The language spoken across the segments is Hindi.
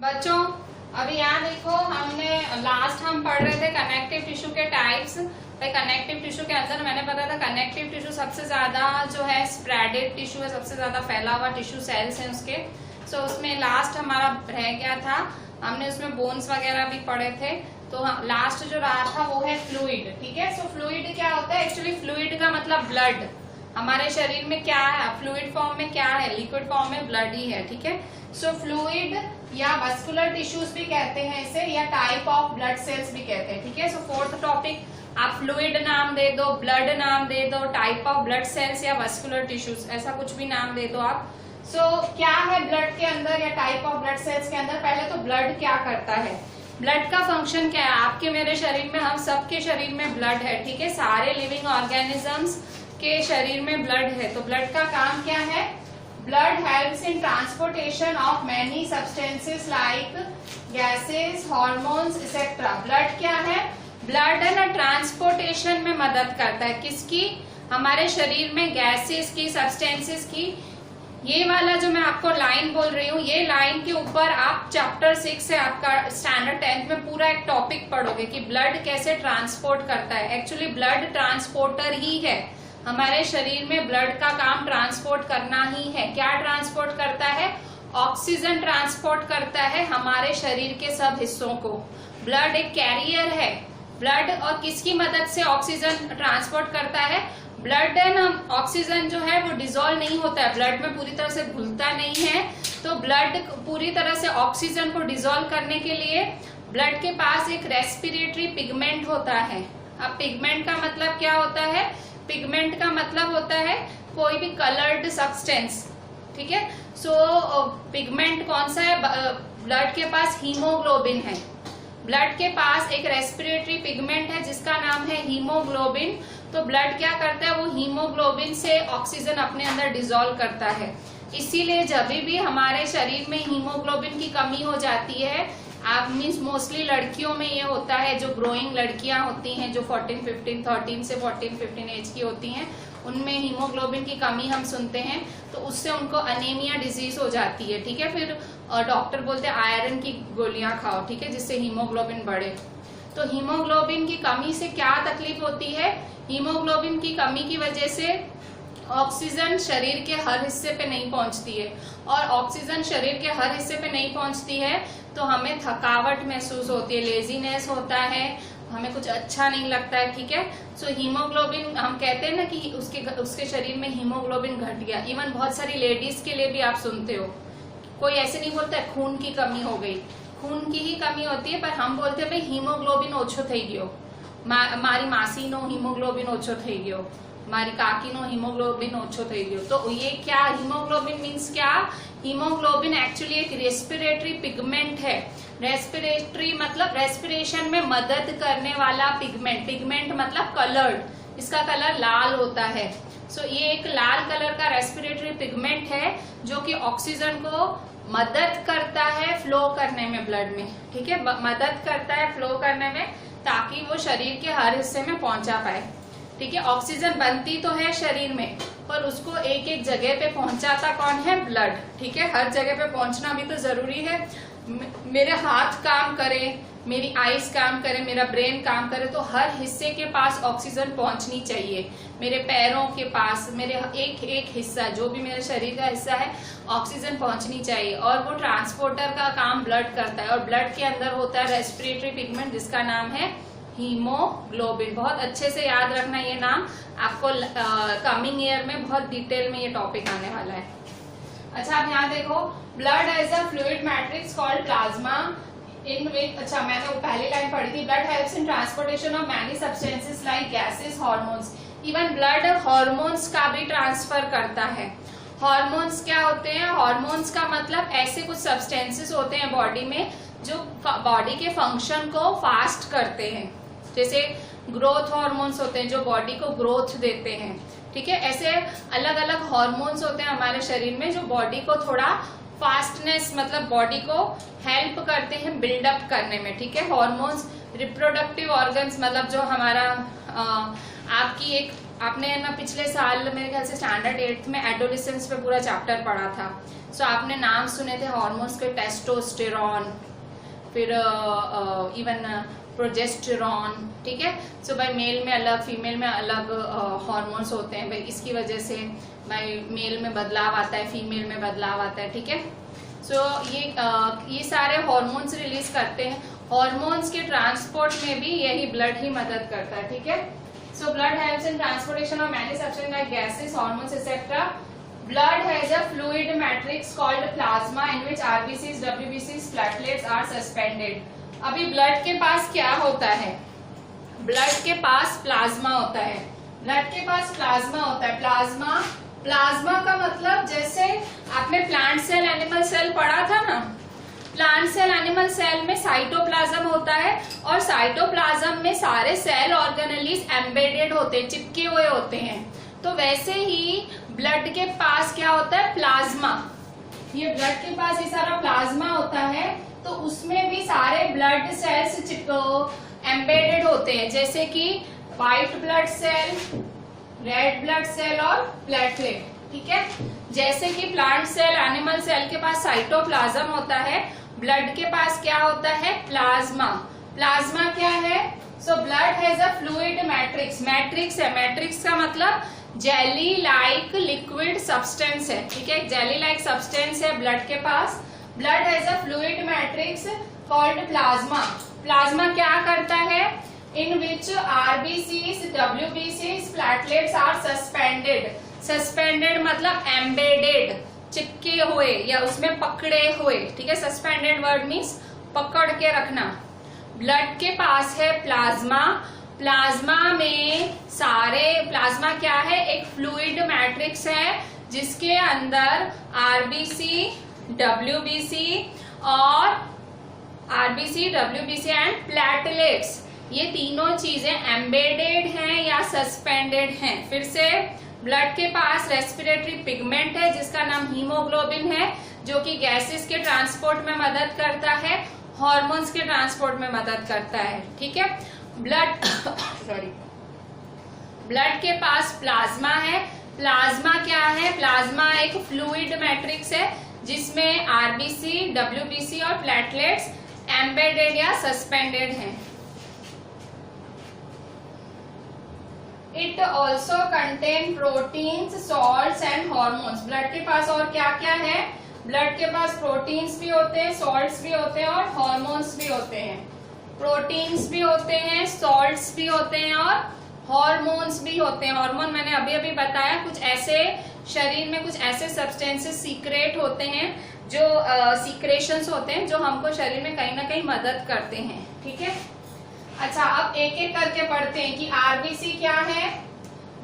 बच्चों अभी यहाँ देखो, हमने लास्ट हम पढ़ रहे थे कनेक्टिव टिश्यू के टाइप्स। भाई कनेक्टिव टिश्यू के अंदर मैंने बताया था कनेक्टिव टिश्यू सबसे ज्यादा जो है स्प्रेडेड टिश्यू है, सबसे ज्यादा फैला हुआ टिश्यू सेल्स है उसके। सो उसमें लास्ट हमारा रह गया था, हमने उसमें बोन्स वगैरह भी पढ़े थे। तो लास्ट जो रहा था वो है फ्लूइड। ठीक है, सो फ्लूइड क्या होता है? एक्चुअली फ्लूइड का मतलब ब्लड। हमारे शरीर में क्या है? फ्लूइड फॉर्म में क्या है? लिक्विड फॉर्म में ब्लड ही है। ठीक है, सो फ्लूइड या वस्कुलर टिश्यूज भी कहते हैं इसे, या टाइप ऑफ ब्लड सेल्स भी कहते हैं। ठीक है, सो फोर्थ टॉपिक आप फ्लूइड नाम दे दो, ब्लड नाम दे दो, टाइप ऑफ ब्लड सेल्स या वस्कुलर टिश्यूज, ऐसा कुछ भी नाम दे दो आप। सो क्या है ब्लड के अंदर या टाइप ऑफ ब्लड सेल्स के अंदर? पहले तो ब्लड क्या करता है, ब्लड का फंक्शन क्या है? आपके मेरे शरीर में, हम सबके शरीर में ब्लड है। ठीक है, सारे लिविंग ऑर्गेनिजम्स के शरीर में ब्लड है। तो ब्लड का काम क्या है? Blood helps in transportation of many substances like gases, hormones etcetera. Blood क्या है? ब्लड है ना, ट्रांसपोर्टेशन में मदद करता है। किसकी? हमारे शरीर में गैसेस की, सब्सटेंसेस की। ये वाला जो मैं आपको लाइन बोल रही हूँ, ये लाइन के ऊपर आप चैप्टर 6 से आपका स्टैंडर्ड 10th में पूरा एक टॉपिक पढ़ोगे कि ब्लड कैसे ट्रांसपोर्ट करता है। एक्चुअली ब्लड ट्रांसपोर्टर ही है। हमारे शरीर में ब्लड का काम ट्रांसपोर्ट करना ही है। क्या ट्रांसपोर्ट करता है? ऑक्सीजन ट्रांसपोर्ट करता है हमारे शरीर के सब हिस्सों को। ब्लड एक कैरियर है। ब्लड और किसकी मदद से ऑक्सीजन ट्रांसपोर्ट करता है? ब्लड है ना, ऑक्सीजन जो है वो डिसॉल्व नहीं होता है, ब्लड में पूरी तरह से घुलता नहीं है। तो ब्लड पूरी तरह से ऑक्सीजन को डिसॉल्व करने के लिए ब्लड के पास एक रेस्पिरेटरी पिगमेंट होता है। अब पिगमेंट का मतलब क्या होता है? पिगमेंट का मतलब होता है कोई भी कलर्ड सब्सटेंस। ठीक है, सो पिगमेंट कौन सा है? ब्लड के पास हीमोग्लोबिन है। ब्लड के पास एक रेस्पिरेटरी पिगमेंट है जिसका नाम है हीमोग्लोबिन। तो ब्लड क्या करता है? वो हीमोग्लोबिन से ऑक्सीजन अपने अंदर डिसॉल्व करता है। इसीलिए जब भी हमारे शरीर में हीमोग्लोबिन की कमी हो जाती है, आप मीन्स मोस्टली लड़कियों में ये होता है, जो ग्रोइंग लड़कियां होती हैं, जो 13 से 14-15 एज की होती हैं, उनमें हीमोग्लोबिन की कमी हम सुनते हैं। तो उससे उनको अनीमिया डिजीज हो जाती है। ठीक है, फिर डॉक्टर बोलते हैं आयरन की गोलियां खाओ, ठीक है, जिससे हीमोग्लोबिन बढ़े। तो हीमोग्लोबिन की कमी से क्या तकलीफ होती है? हीमोग्लोबिन की कमी की वजह से ऑक्सीजन शरीर के हर हिस्से पे नहीं पहुंचती है, और ऑक्सीजन शरीर के हर हिस्से पे नहीं पहुंचती है तो हमें थकावट महसूस होती है, लेजीनेस होता है, हमें कुछ अच्छा नहीं लगता है। ठीक है, सो हीमोग्लोबिन, हम कहते हैं ना कि उसके शरीर में हीमोग्लोबिन घट गया। इवन बहुत सारी लेडीज के लिए भी आप सुनते हो, कोई ऐसे नहीं बोलता है खून की कमी हो गई, खून की ही कमी होती है, पर हम बोलते हैं भाई हीमोग्लोबिन ओछो थई गयो, मारी मासी नो हीमोग्लोबिन ओछो थई गयो, मारी काकी नो हीमोग्लोबिन ओछो थई गयो। तो ये क्या हीमोग्लोबिन मीन्स क्या? हीमोग्लोबिन एक्चुअली एक रेस्पिरेटरी पिगमेंट है। रेस्पिरेटरी मतलब रेस्पिरेशन में मदद करने वाला पिगमेंट। पिगमेंट मतलब कलर्ड, इसका कलर लाल होता है। सो ये एक लाल कलर का रेस्पिरेटरी पिगमेंट है जो कि ऑक्सीजन को मदद करता है फ्लो करने में ब्लड में। ठीक है, मदद करता है फ्लो करने में, ताकि वो शरीर के हर हिस्से में पहुंचा पाए। ठीक है, ऑक्सीजन बनती तो है शरीर में, पर उसको एक एक जगह पे पहुंचाता कौन है? ब्लड। ठीक है, हर जगह पे पहुंचना भी तो जरूरी है। मेरे हाथ काम करे, मेरी आईज काम करे, मेरा ब्रेन काम करे, तो हर हिस्से के पास ऑक्सीजन पहुंचनी चाहिए। मेरे पैरों के पास, मेरे एक एक हिस्सा, जो भी मेरे शरीर का हिस्सा है, ऑक्सीजन पहुंचनी चाहिए। और वो ट्रांसपोर्टर का काम ब्लड करता है, और ब्लड के अंदर होता है रेस्पिरेटरी पिगमेंट जिसका नाम है हीमोग्लोबिन। बहुत अच्छे से याद रखना ये नाम, आपको कमिंग ईयर में बहुत डिटेल में ये टॉपिक आने वाला है। अच्छा, अब यहाँ देखो, blood as a fluid matrix called plasma in which, अच्छा मैंने वो पहली लाइन पढ़ी थी, blood helps in transportation of many substances like gases, hormones. Even blood hormones का भी ट्रांसफर करता है। हॉर्मोन्स क्या होते हैं? हॉर्मोन्स का मतलब ऐसे कुछ सब्सटेंसेस होते हैं बॉडी में जो बॉडी के फंक्शन को फास्ट करते हैं। जैसे ग्रोथ हार्मोन्स होते हैं जो बॉडी को ग्रोथ देते हैं। ठीक है, ऐसे अलग अलग हार्मोन्स होते हैं हमारे शरीर में जो बॉडी को थोड़ा फास्टनेस, मतलब बॉडी को हेल्प करते हैं बिल्डअप करने में। ठीक है, हार्मोन्स। रिप्रोडक्टिव ऑर्गन्स मतलब जो हमारा आपकी एक, आपने ना पिछले साल मेरे ख्याल से स्टैंडर्ड 8th में एडोलेसेंस पे पूरा चैप्टर पढ़ा था। सो आपने नाम सुने थे हार्मोन्स के, टेस्टोस्टेरॉन, फिर इवन प्रोजेस्टेरॉन, ठीक है। सो भाई मेल में अलग, फीमेल में अलग हार्मोन्स होते हैं भाई, इसकी वजह से भाई मेल में बदलाव आता है, फीमेल में बदलाव आता है, ठीक है। सो ये सारे हार्मोन्स रिलीज करते हैं। हार्मोन्स के ट्रांसपोर्ट में भी यही ब्लड ही मदद करता है, ठीक है। So blood helps in transportation of many substance like gases, hormones etcetera. Blood has a fluid matrix called plasma in which RBCs, WBCs, platelets are suspended. अभी ब्लड के पास क्या होता है? ब्लड के पास प्लाज्मा होता है। ब्लड के पास प्लाज्मा होता है। प्लाज्मा का मतलब जैसे आपने प्लांट सेल, एनिमल सेल पढ़ा था ना, प्लांट सेल, एनिमल सेल में साइटोप्लाज्म होता है और साइटोप्लाज्म में सारे सेल ऑर्गेनेलीज एम्बेडेड होते हैं, चिपके हुए होते हैं। तो वैसे ही ब्लड के पास क्या होता है? प्लाज्मा। ये ब्लड के पास ये सारा प्लाज्मा होता है, तो उसमें भी सारे ब्लड सेल्स एम्बेडेड होते हैं, जैसे कि white blood cell, red blood cell और प्लेटलेट, ठीक है। जैसे कि प्लांट सेल, एनिमल सेल के पास साइटोप्लाज्म होता है, ब्लड के पास क्या होता है? प्लाज्मा। प्लाज्मा क्या है? So blood has a fluid matrix. Matrix है, मैट्रिक्स का मतलब जेली लाइक लिक्विड सब्सटेंस है, ठीक है। जेली लाइक सब्सटेंस है ब्लड के पास। Blood has a fluid matrix called plasma. Plasma क्या करता है? इन विच आरबीसीज, डब्ल्यूबीसीज, प्लेटलेट्स आर सस्पेंडेड। सस्पेंडेड मतलब एम्बेडेड, चिपके हुए या उसमें पकड़े हुए, ठीक है। सस्पेंडेड वर्ड मीन्स पकड़ के रखना। ब्लड के पास है प्लाज्मा। प्लाज्मा में सारे, प्लाज्मा क्या है? एक फ्लूइड मैट्रिक्स है जिसके अंदर आरबीसी, डब्ल्यूबीसी एंड प्लेटलेट्स, ये तीनों चीजें एम्बेडेड हैं या सस्पेंडेड हैं। फिर से, ब्लड के पास रेस्पिरेटरी पिगमेंट है जिसका नाम हीमोग्लोबिन है, जो कि गैसेस के ट्रांसपोर्ट में मदद करता है, हार्मोन्स के ट्रांसपोर्ट में मदद करता है, ठीक है। ब्लड के पास प्लाज्मा है। प्लाज्मा क्या है? प्लाज्मा एक फ्लूइड मैट्रिक्स है जिसमें आरबीसी, डब्ल्यूबीसी और प्लेटलेट्स एम्बेडेड या सस्पेंडेड हैं। It also contain proteins, salts and hormones. Blood के पास और क्या क्या है? ब्लड के पास प्रोटीन्स भी होते हैं, सॉल्ट्स भी होते हैं और हॉर्मोन्स भी होते हैं। प्रोटीन्स भी होते हैं, सॉल्ट्स भी होते हैं और हॉर्मोन्स भी होते हैं। हार्मोन मैंने अभी अभी बताया, कुछ ऐसे शरीर में कुछ ऐसे सब्सटेंसेस सीक्रेट होते हैं, जो सीक्रेशंस होते हैं, जो हमको शरीर में कहीं ना कहीं मदद करते हैं, ठीक है। अच्छा, अब एक एक करके पढ़ते हैं कि आरबीसी क्या है,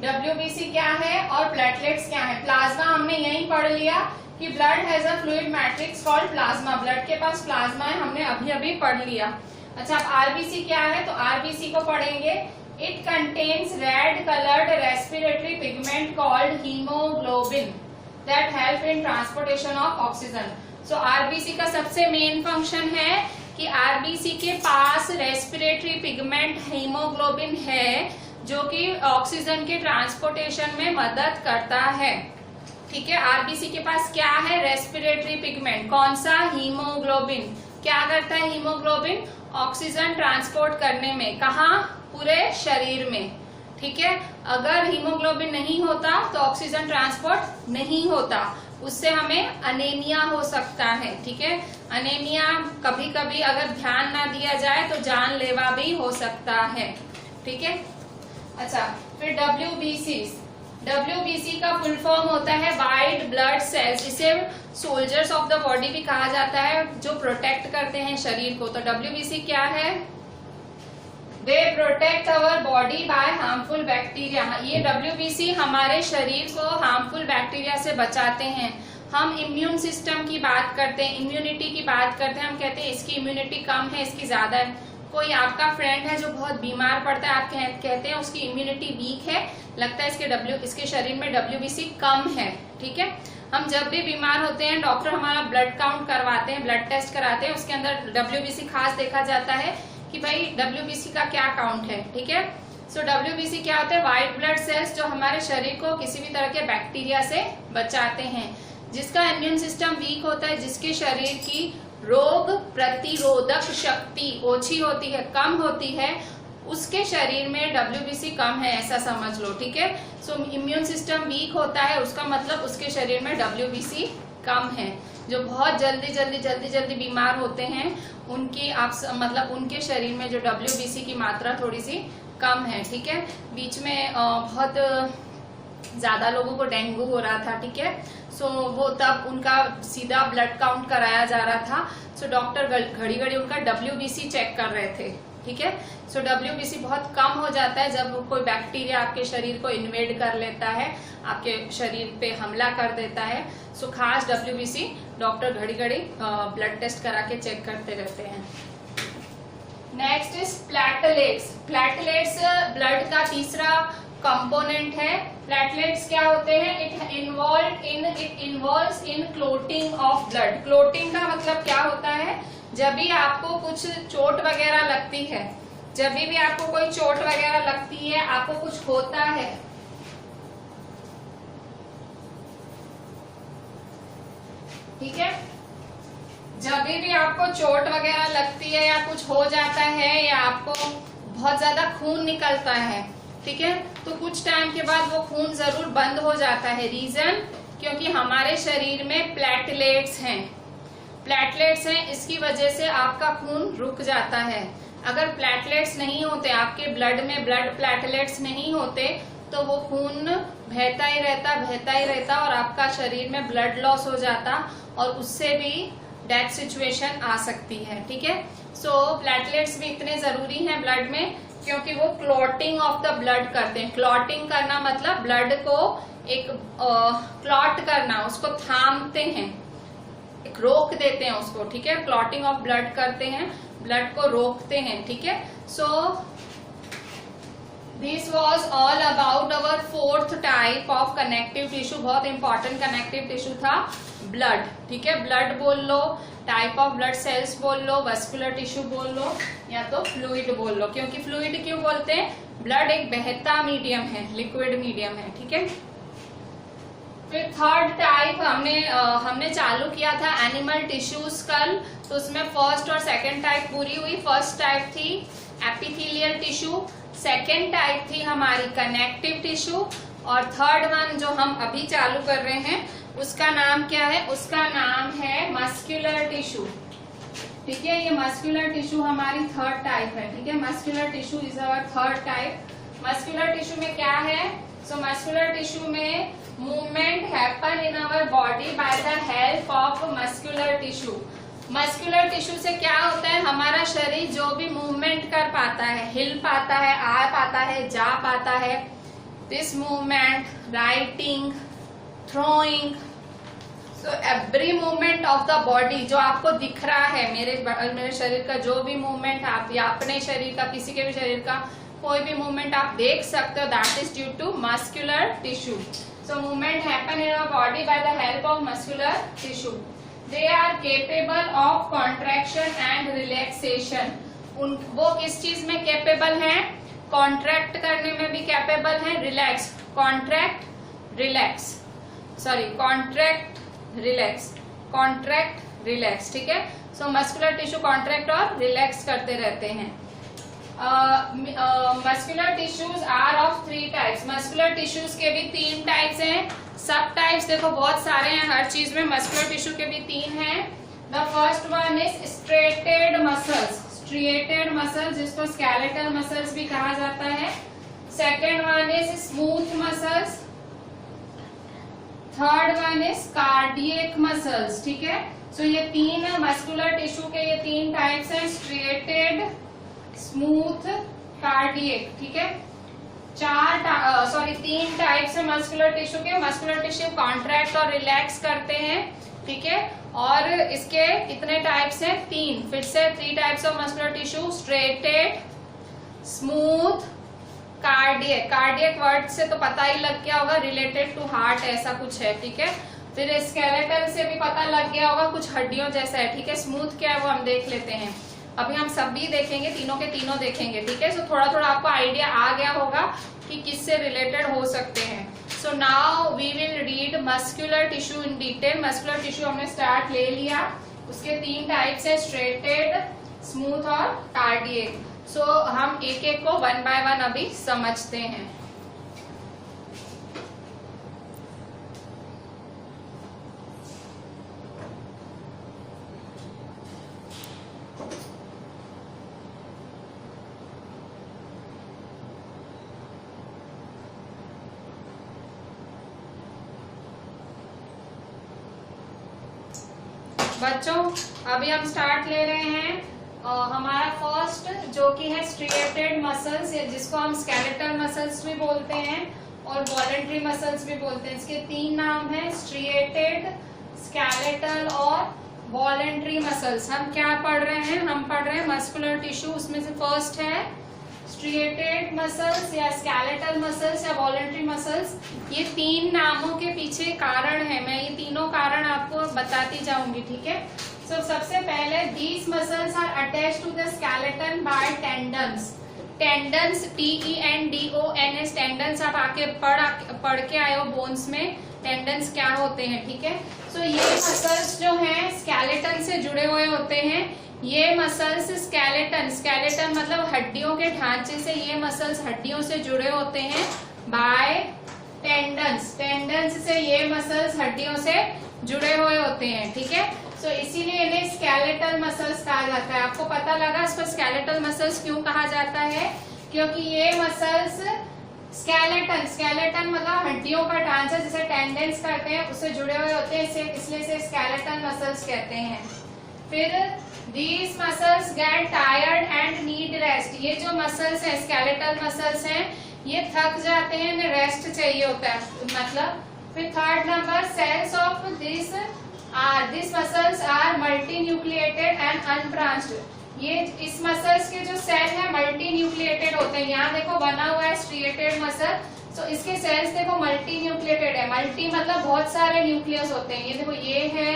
डब्ल्यूबीसी क्या है और प्लेटलेट्स क्या है। प्लाज्मा हमने यही पढ़ लिया कि blood has a fluid matrix called plasma. Blood के पास प्लाज्मा है, हमने अभी अभी पढ़ लिया। अच्छा, अब आरबीसी क्या है? तो आरबीसी को पढ़ेंगे। It contains red coloured respiratory pigment called haemoglobin that help in transportation of oxygen. So RBC का सबसे मेन फंक्शन है कि आरबीसी के पास रेस्पिरेटरी पिगमेंट हीमोग्लोबिन है, जो कि ऑक्सीजन के ट्रांसपोर्टेशन में मदद करता है, ठीक है। आरबीसी के पास क्या है? Respiratory pigment. कौन सा? हीमोग्लोबिन। क्या करता है हीमोग्लोबिन? ऑक्सीजन ट्रांसपोर्ट करने में। कहाँ? पूरे शरीर में, ठीक है। अगर हीमोग्लोबिन नहीं होता तो ऑक्सीजन ट्रांसपोर्ट नहीं होता, उससे हमें अनेमिया हो सकता है, ठीक है। अनेमिया कभी कभी अगर ध्यान ना दिया जाए तो जानलेवा भी हो सकता है, ठीक है। अच्छा, फिर डब्ल्यूबीसी का फुल फॉर्म होता है व्हाइट ब्लड सेल्स। इसे सोल्जर्स ऑफ द बॉडी भी कहा जाता है, जो प्रोटेक्ट करते हैं शरीर को। तो डब्ल्यूबीसी क्या है? They protect our body by harmful bacteria. ये डब्ल्यूबीसी हमारे शरीर को हार्मफुल बैक्टीरिया से बचाते हैं। हम इम्यून सिस्टम की बात करते हैं, इम्यूनिटी की बात करते हैं, हम कहते हैं इसकी इम्यूनिटी कम है, इसकी ज्यादा है। कोई आपका फ्रेंड है जो बहुत बीमार पड़ता है, आप कहते हैं उसकी इम्यूनिटी वीक है, लगता है इसके शरीर में डब्ल्यूबीसी कम है, ठीक है। हम जब भी बीमार होते हैं, डॉक्टर हमारा ब्लड काउंट करवाते हैं, ब्लड टेस्ट कराते हैं, उसके अंदर डब्ल्यूबीसी खास देखा जाता है कि भाई डब्ल्यूबीसी का क्या काउंट है, ठीक है। सो डब्ल्यूबीसी क्या होता है? व्हाइट ब्लड सेल्स, जो हमारे शरीर को किसी भी तरह के बैक्टीरिया से बचाते हैं। जिसका इम्यून सिस्टम वीक होता है, जिसके शरीर की रोग प्रतिरोधक शक्ति ओछी होती है, कम होती है, उसके शरीर में WBC कम है, ऐसा समझ लो, ठीक है। सो इम्यून सिस्टम वीक होता है, उसका मतलब उसके शरीर में WBC कम है। जो बहुत जल्दी बीमार होते हैं उनकी मतलब उनके शरीर में जो WBC की मात्रा थोड़ी सी कम है, ठीक है। बीच में बहुत ज्यादा लोगों को डेंगू हो रहा था, ठीक है। सो वो तब उनका सीधा ब्लड काउंट कराया जा रहा था। सो डॉक्टर घड़ी घड़ी उनका WBC चेक कर रहे थे, ठीक है। सो WBC बहुत कम हो जाता है जब कोई बैक्टीरिया आपके शरीर को इन्वेड कर लेता है, आपके शरीर पे हमला कर देता है। सो खास WBC डॉक्टर घड़ी घड़ी ब्लड टेस्ट करा के चेक करते रहते हैं। Next is platelets. Platelets blood का तीसरा कंपोनेंट है। प्लेटलेट्स क्या होते हैं? It involves in clotting of blood. Clotting का मतलब क्या होता है? जब भी आपको कुछ चोट वगैरह लगती है, जब भी आपको कोई चोट वगैरह लगती है, आपको कुछ होता है, ठीक है, जब भी आपको चोट वगैरह लगती है या कुछ हो जाता है या आपको बहुत ज्यादा खून निकलता है, ठीक है, तो कुछ टाइम के बाद वो खून जरूर बंद हो जाता है। रीजन? क्योंकि हमारे शरीर में प्लेटलेट्स हैं। प्लेटलेट्स हैं, इसकी वजह से आपका खून रुक जाता है। अगर प्लेटलेट्स नहीं होते आपके ब्लड में, ब्लड प्लेटलेट्स नहीं होते, तो वो खून बहता ही रहता और आपका शरीर में ब्लड लॉस हो जाता और उससे भी डेथ सिचुएशन आ सकती है, ठीक है। सो प्लेटलेट्स भी इतने जरूरी हैं ब्लड में क्योंकि वो क्लॉटिंग ऑफ द ब्लड करते हैं। क्लॉटिंग करना मतलब ब्लड को एक क्लॉट करना, उसको थामते हैं, एक रोक देते हैं उसको, ठीक है। क्लॉटिंग ऑफ ब्लड करते हैं, ब्लड को रोकते हैं, ठीक है। So this was all about our fourth type of connective tissue. बहुत इंपॉर्टेंट कनेक्टिव टिश्यू था ब्लड, ठीक है। ब्लड बोल लो, टाइप ऑफ ब्लड सेल्स बोल लो, वस्कुलर टिश्यू बोल लो या तो फ्लूइड बोल लो। क्योंकि फ्लूइड क्यों बोलते हैं? ब्लड एक बहता मीडियम है, लिक्विड मीडियम है, ठीक है। फिर थर्ड टाइप हमने चालू किया था एनिमल टिश्यूज कल, तो उसमें फर्स्ट और सेकंड टाइप पूरी हुई। फर्स्ट टाइप थी एपिथेलियल टिश्यू, सेकंड टाइप थी हमारी कनेक्टिव टिश्यू और थर्ड वन जो हम अभी चालू कर रहे हैं उसका नाम क्या है? उसका नाम है मस्कुलर टिश्यू, ठीक है। ये मस्कुलर टिश्यू हमारी थर्ड टाइप है, ठीक है। Muscular tissue is our third type. Muscular tissue में क्या है? सो मस्कुलर टिश्यू में movement happen in our body by the help of muscular tissue. Muscular tissue से क्या होता है? हमारा शरीर जो भी मूवमेंट कर पाता है, हिल पाता है, आ पाता है, जा पाता है, this movement, writing, throwing, so every movement of the body जो आपको दिख रहा है, मेरे शरीर का जो भी मूवमेंट आप या अपने शरीर का, किसी के भी शरीर का कोई भी मूवमेंट आप देख सकते हो, that is due to muscular tissue. So movement happen in our body by the help of muscular tissue. They are capable of contraction and relaxation. वो किस चीज में कैपेबल हैं? कॉन्ट्रैक्ट करने में भी कैपेबल हैं, relax, contract, relax, sorry contract, relax, contract, relax, ठीक है। सो मस्कुलर टिश्यू कॉन्ट्रैक्ट और रिलैक्स करते रहते हैं। Muscular tissues are of 3 types. Muscular tissues के भी 3 टाइप्स हैं। सब टाइप्स देखो बहुत सारे हैं, हर चीज में मस्कुलर टिश्यू के भी 3 हैं। The first one is striated muscles, striated muscles जिसको स्केलेटल मसल्स भी कहा जाता है। Second one is smooth muscles, third one is cardiac muscles, ठीक है। सो ये 3 मस्कुलर टिश्यू के ये 3 टाइप्स हैं, स्ट्रिएटेड, स्मूथ, कार्डियक, ठीक है। 3 टाइप्स है मस्कुलर टिश्यू के। मस्कुलर टिश्यू कॉन्ट्रैक्ट और रिलैक्स करते हैं, ठीक है। और इसके कितने टाइप्स हैं? 3। फिर से 3 types of muscular tissue, striated, smooth, cardiac. Cardiac word से तो पता ही लग गया होगा, रिलेटेड टू हार्ट ऐसा कुछ है, ठीक है। फिर स्केलेटल से भी पता लग गया होगा, कुछ हड्डियों जैसा है, ठीक है। स्मूथ क्या है वो हम देख लेते हैं, अभी हम सब भी देखेंगे, तीनों के तीनों देखेंगे, ठीक है। सो थोड़ा थोड़ा आपको आइडिया आ गया होगा कि किससे रिलेटेड हो सकते हैं। So now we will read muscular tissue in detail. Muscular tissue हमने स्टार्ट ले लिया, उसके 3 टाइप्स है, स्ट्रेटेड, स्मूथ और कार्डियक। सो हम एक एक को 1 बाय 1 अभी समझते हैं। बच्चों अभी हम स्टार्ट ले रहे हैं हमारा फर्स्ट, जो कि है स्ट्रिएटेड मसल्स, जिसको हम स्केलेटल मसल्स भी बोलते हैं और वॉलेंट्री मसल्स भी बोलते हैं। इसके 3 नाम हैं, स्ट्रिएटेड, स्केलेटल और वॉलेंट्री मसल्स। हम क्या पढ़ रहे हैं? हम पढ़ रहे हैं मस्कुलर टिश्यू। उसमें से फर्स्ट है स्ट्रिएटेड मसल्स या स्केलेटल मसल्स या वॉलेंट्री मसल्स। ये 3 नामों के पीछे कारण है, मैं ये तीनों कारण आपको बताती जाऊंगी, ठीक है। सो सबसे पहले these muscles are attached to the skeleton by tendons. Tendons, TENDONS, tendons आप आके पढ़ के आए हो बोन्स में, टेंडन्स क्या होते हैं, ठीक है। सो ये मसल्स जो हैं स्केलेटन से जुड़े हुए होते हैं। ये मसल्स स्केलेटन मतलब हड्डियों के ढांचे से, ये मसल्स हड्डियों से जुड़े होते हैं बाय टेंडन्स से ये मसल्स हड्डियों से जुड़े हुए होते हैं, ठीक है। सो इसीलिए इन्हें स्केलेटल मसल्स कहा जाता है। आपको पता लगा इसको स्केलेटल मसल्स क्यों कहा जाता है? क्योंकि ये मसल्स स्केलेटन मतलब हड्डियों का ढांचा, जिसे टेंडेंस कहते हैं, उससे जुड़े हुए होते हैं, इसलिए इसे स्केलेटल मसल्स कहते हैं। फिर these muscles get tired and need rest। ये जो मसल्स हैं स्केलेटल मसल्स हैं, ये थक जाते हैं, इन्हें रेस्ट चाहिए होता है, मतलब। फिर third number, cells of this muscles are multinucleated and unbranched. ये इस मसल्स के जो सेल है मल्टी न्यूक्लिएटेड होते हैं। यहाँ देखो बना हुआ है स्ट्रिएटेड मसल, तो इसके सेल्स देखो मल्टी न्यूक्लिएटेड है। मल्टी मतलब बहुत सारे न्यूक्लियस होते हैं। ये देखो ये है,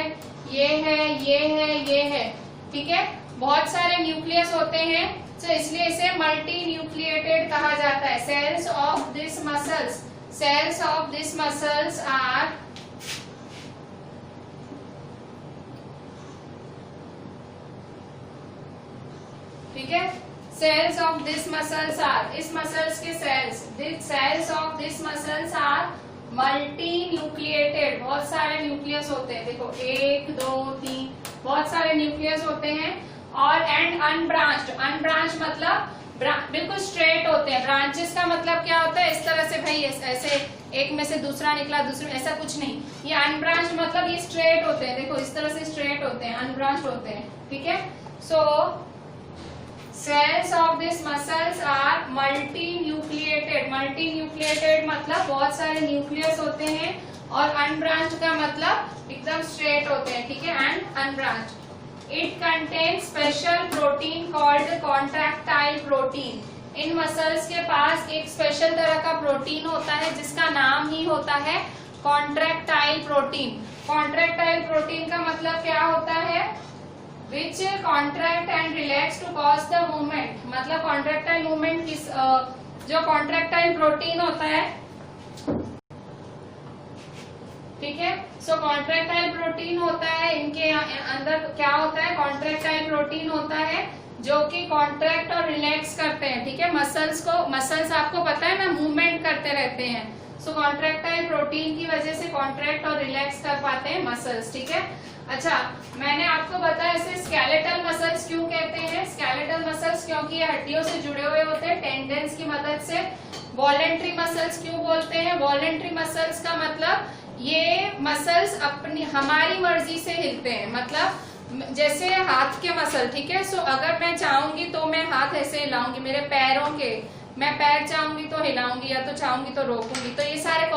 ये है, ये है, ये है, ठीक है, बहुत सारे न्यूक्लियस होते हैं, तो इसलिए इसे मल्टी न्यूक्लिएटेड कहा जाता है। Cells of this muscles are ठीक है, cells of this muscles are, इस मसल्स के cells of this muscles are multinucleated. बहुत सारे न्यूक्लियस होते हैं, देखो 1 2 3 बहुत सारे न्यूक्लियस होते हैं। और एंड अनब्रांच्ड मतलब बिल्कुल स्ट्रेट होते हैं। ब्रांचेस का मतलब क्या होता है? इस तरह से भाई ऐसे एक में से दूसरा निकला, दूसरे में, ऐसा कुछ नहीं। ये अनब्रांच्ड मतलब ये स्ट्रेट होते हैं, देखो इस तरह से स्ट्रेट होते हैं, अनब्रांच्ड होते हैं, ठीक है। So cells of this muscles are multinucleated मतलब बहुत सारे न्यूक्लियस होते हैं, और अनब्रांच्ड का मतलब एकदम स्ट्रेट होते हैं, ठीक है, and unbranched. It contain special protein called contractile protein. In muscles के पास एक स्पेशल तरह का प्रोटीन होता है जिसका नाम ही होता है कॉन्ट्रैक्टाइल प्रोटीन। कॉन्ट्रैक्टाइल प्रोटीन का मतलब क्या होता है? Which contract and relax to cause the movement. मतलब कॉन्ट्रैक्टाइल मूवमेंट किस जो कॉन्ट्रैक्टाइल प्रोटीन होता है, ठीक है। सो कॉन्ट्रैक्टाइल प्रोटीन होता है, इनके अंदर क्या होता है? कॉन्ट्रैक्टाइल प्रोटीन होता है जो कि कॉन्ट्रैक्ट और रिलैक्स करते हैं, ठीक है। मसल्स आपको पता है ना, मूवमेंट करते रहते हैं। सो कॉन्ट्रैक्टाइल प्रोटीन की वजह से कॉन्ट्रैक्ट और रिलैक्स कर पाते हैं मसल्स, ठीक है। अच्छा, मैंने आपको बताया इसे स्केलेटल मसल्स क्यों कहते हैं? स्केलेटल मसल्स क्योंकि ये हड्डियों से जुड़े हुए होते हैं टेंडेंस की मदद से। वॉलेंट्री मसल्स क्यों बोलते हैं? वॉलेंट्री मसल्स का मतलब ये मसल्स अपनी हमारी मर्जी से हिलते हैं, मतलब जैसे हाथ के मसल, ठीक है। सो अगर मैं चाहूंगी तो मैं हाथ ऐसे हिलाऊंगी, मेरे पैरों के, मैं पैर चाहूंगी तो हिलाऊंगी, या तो चाहूंगी तो रोकूंगी। तो ये सारे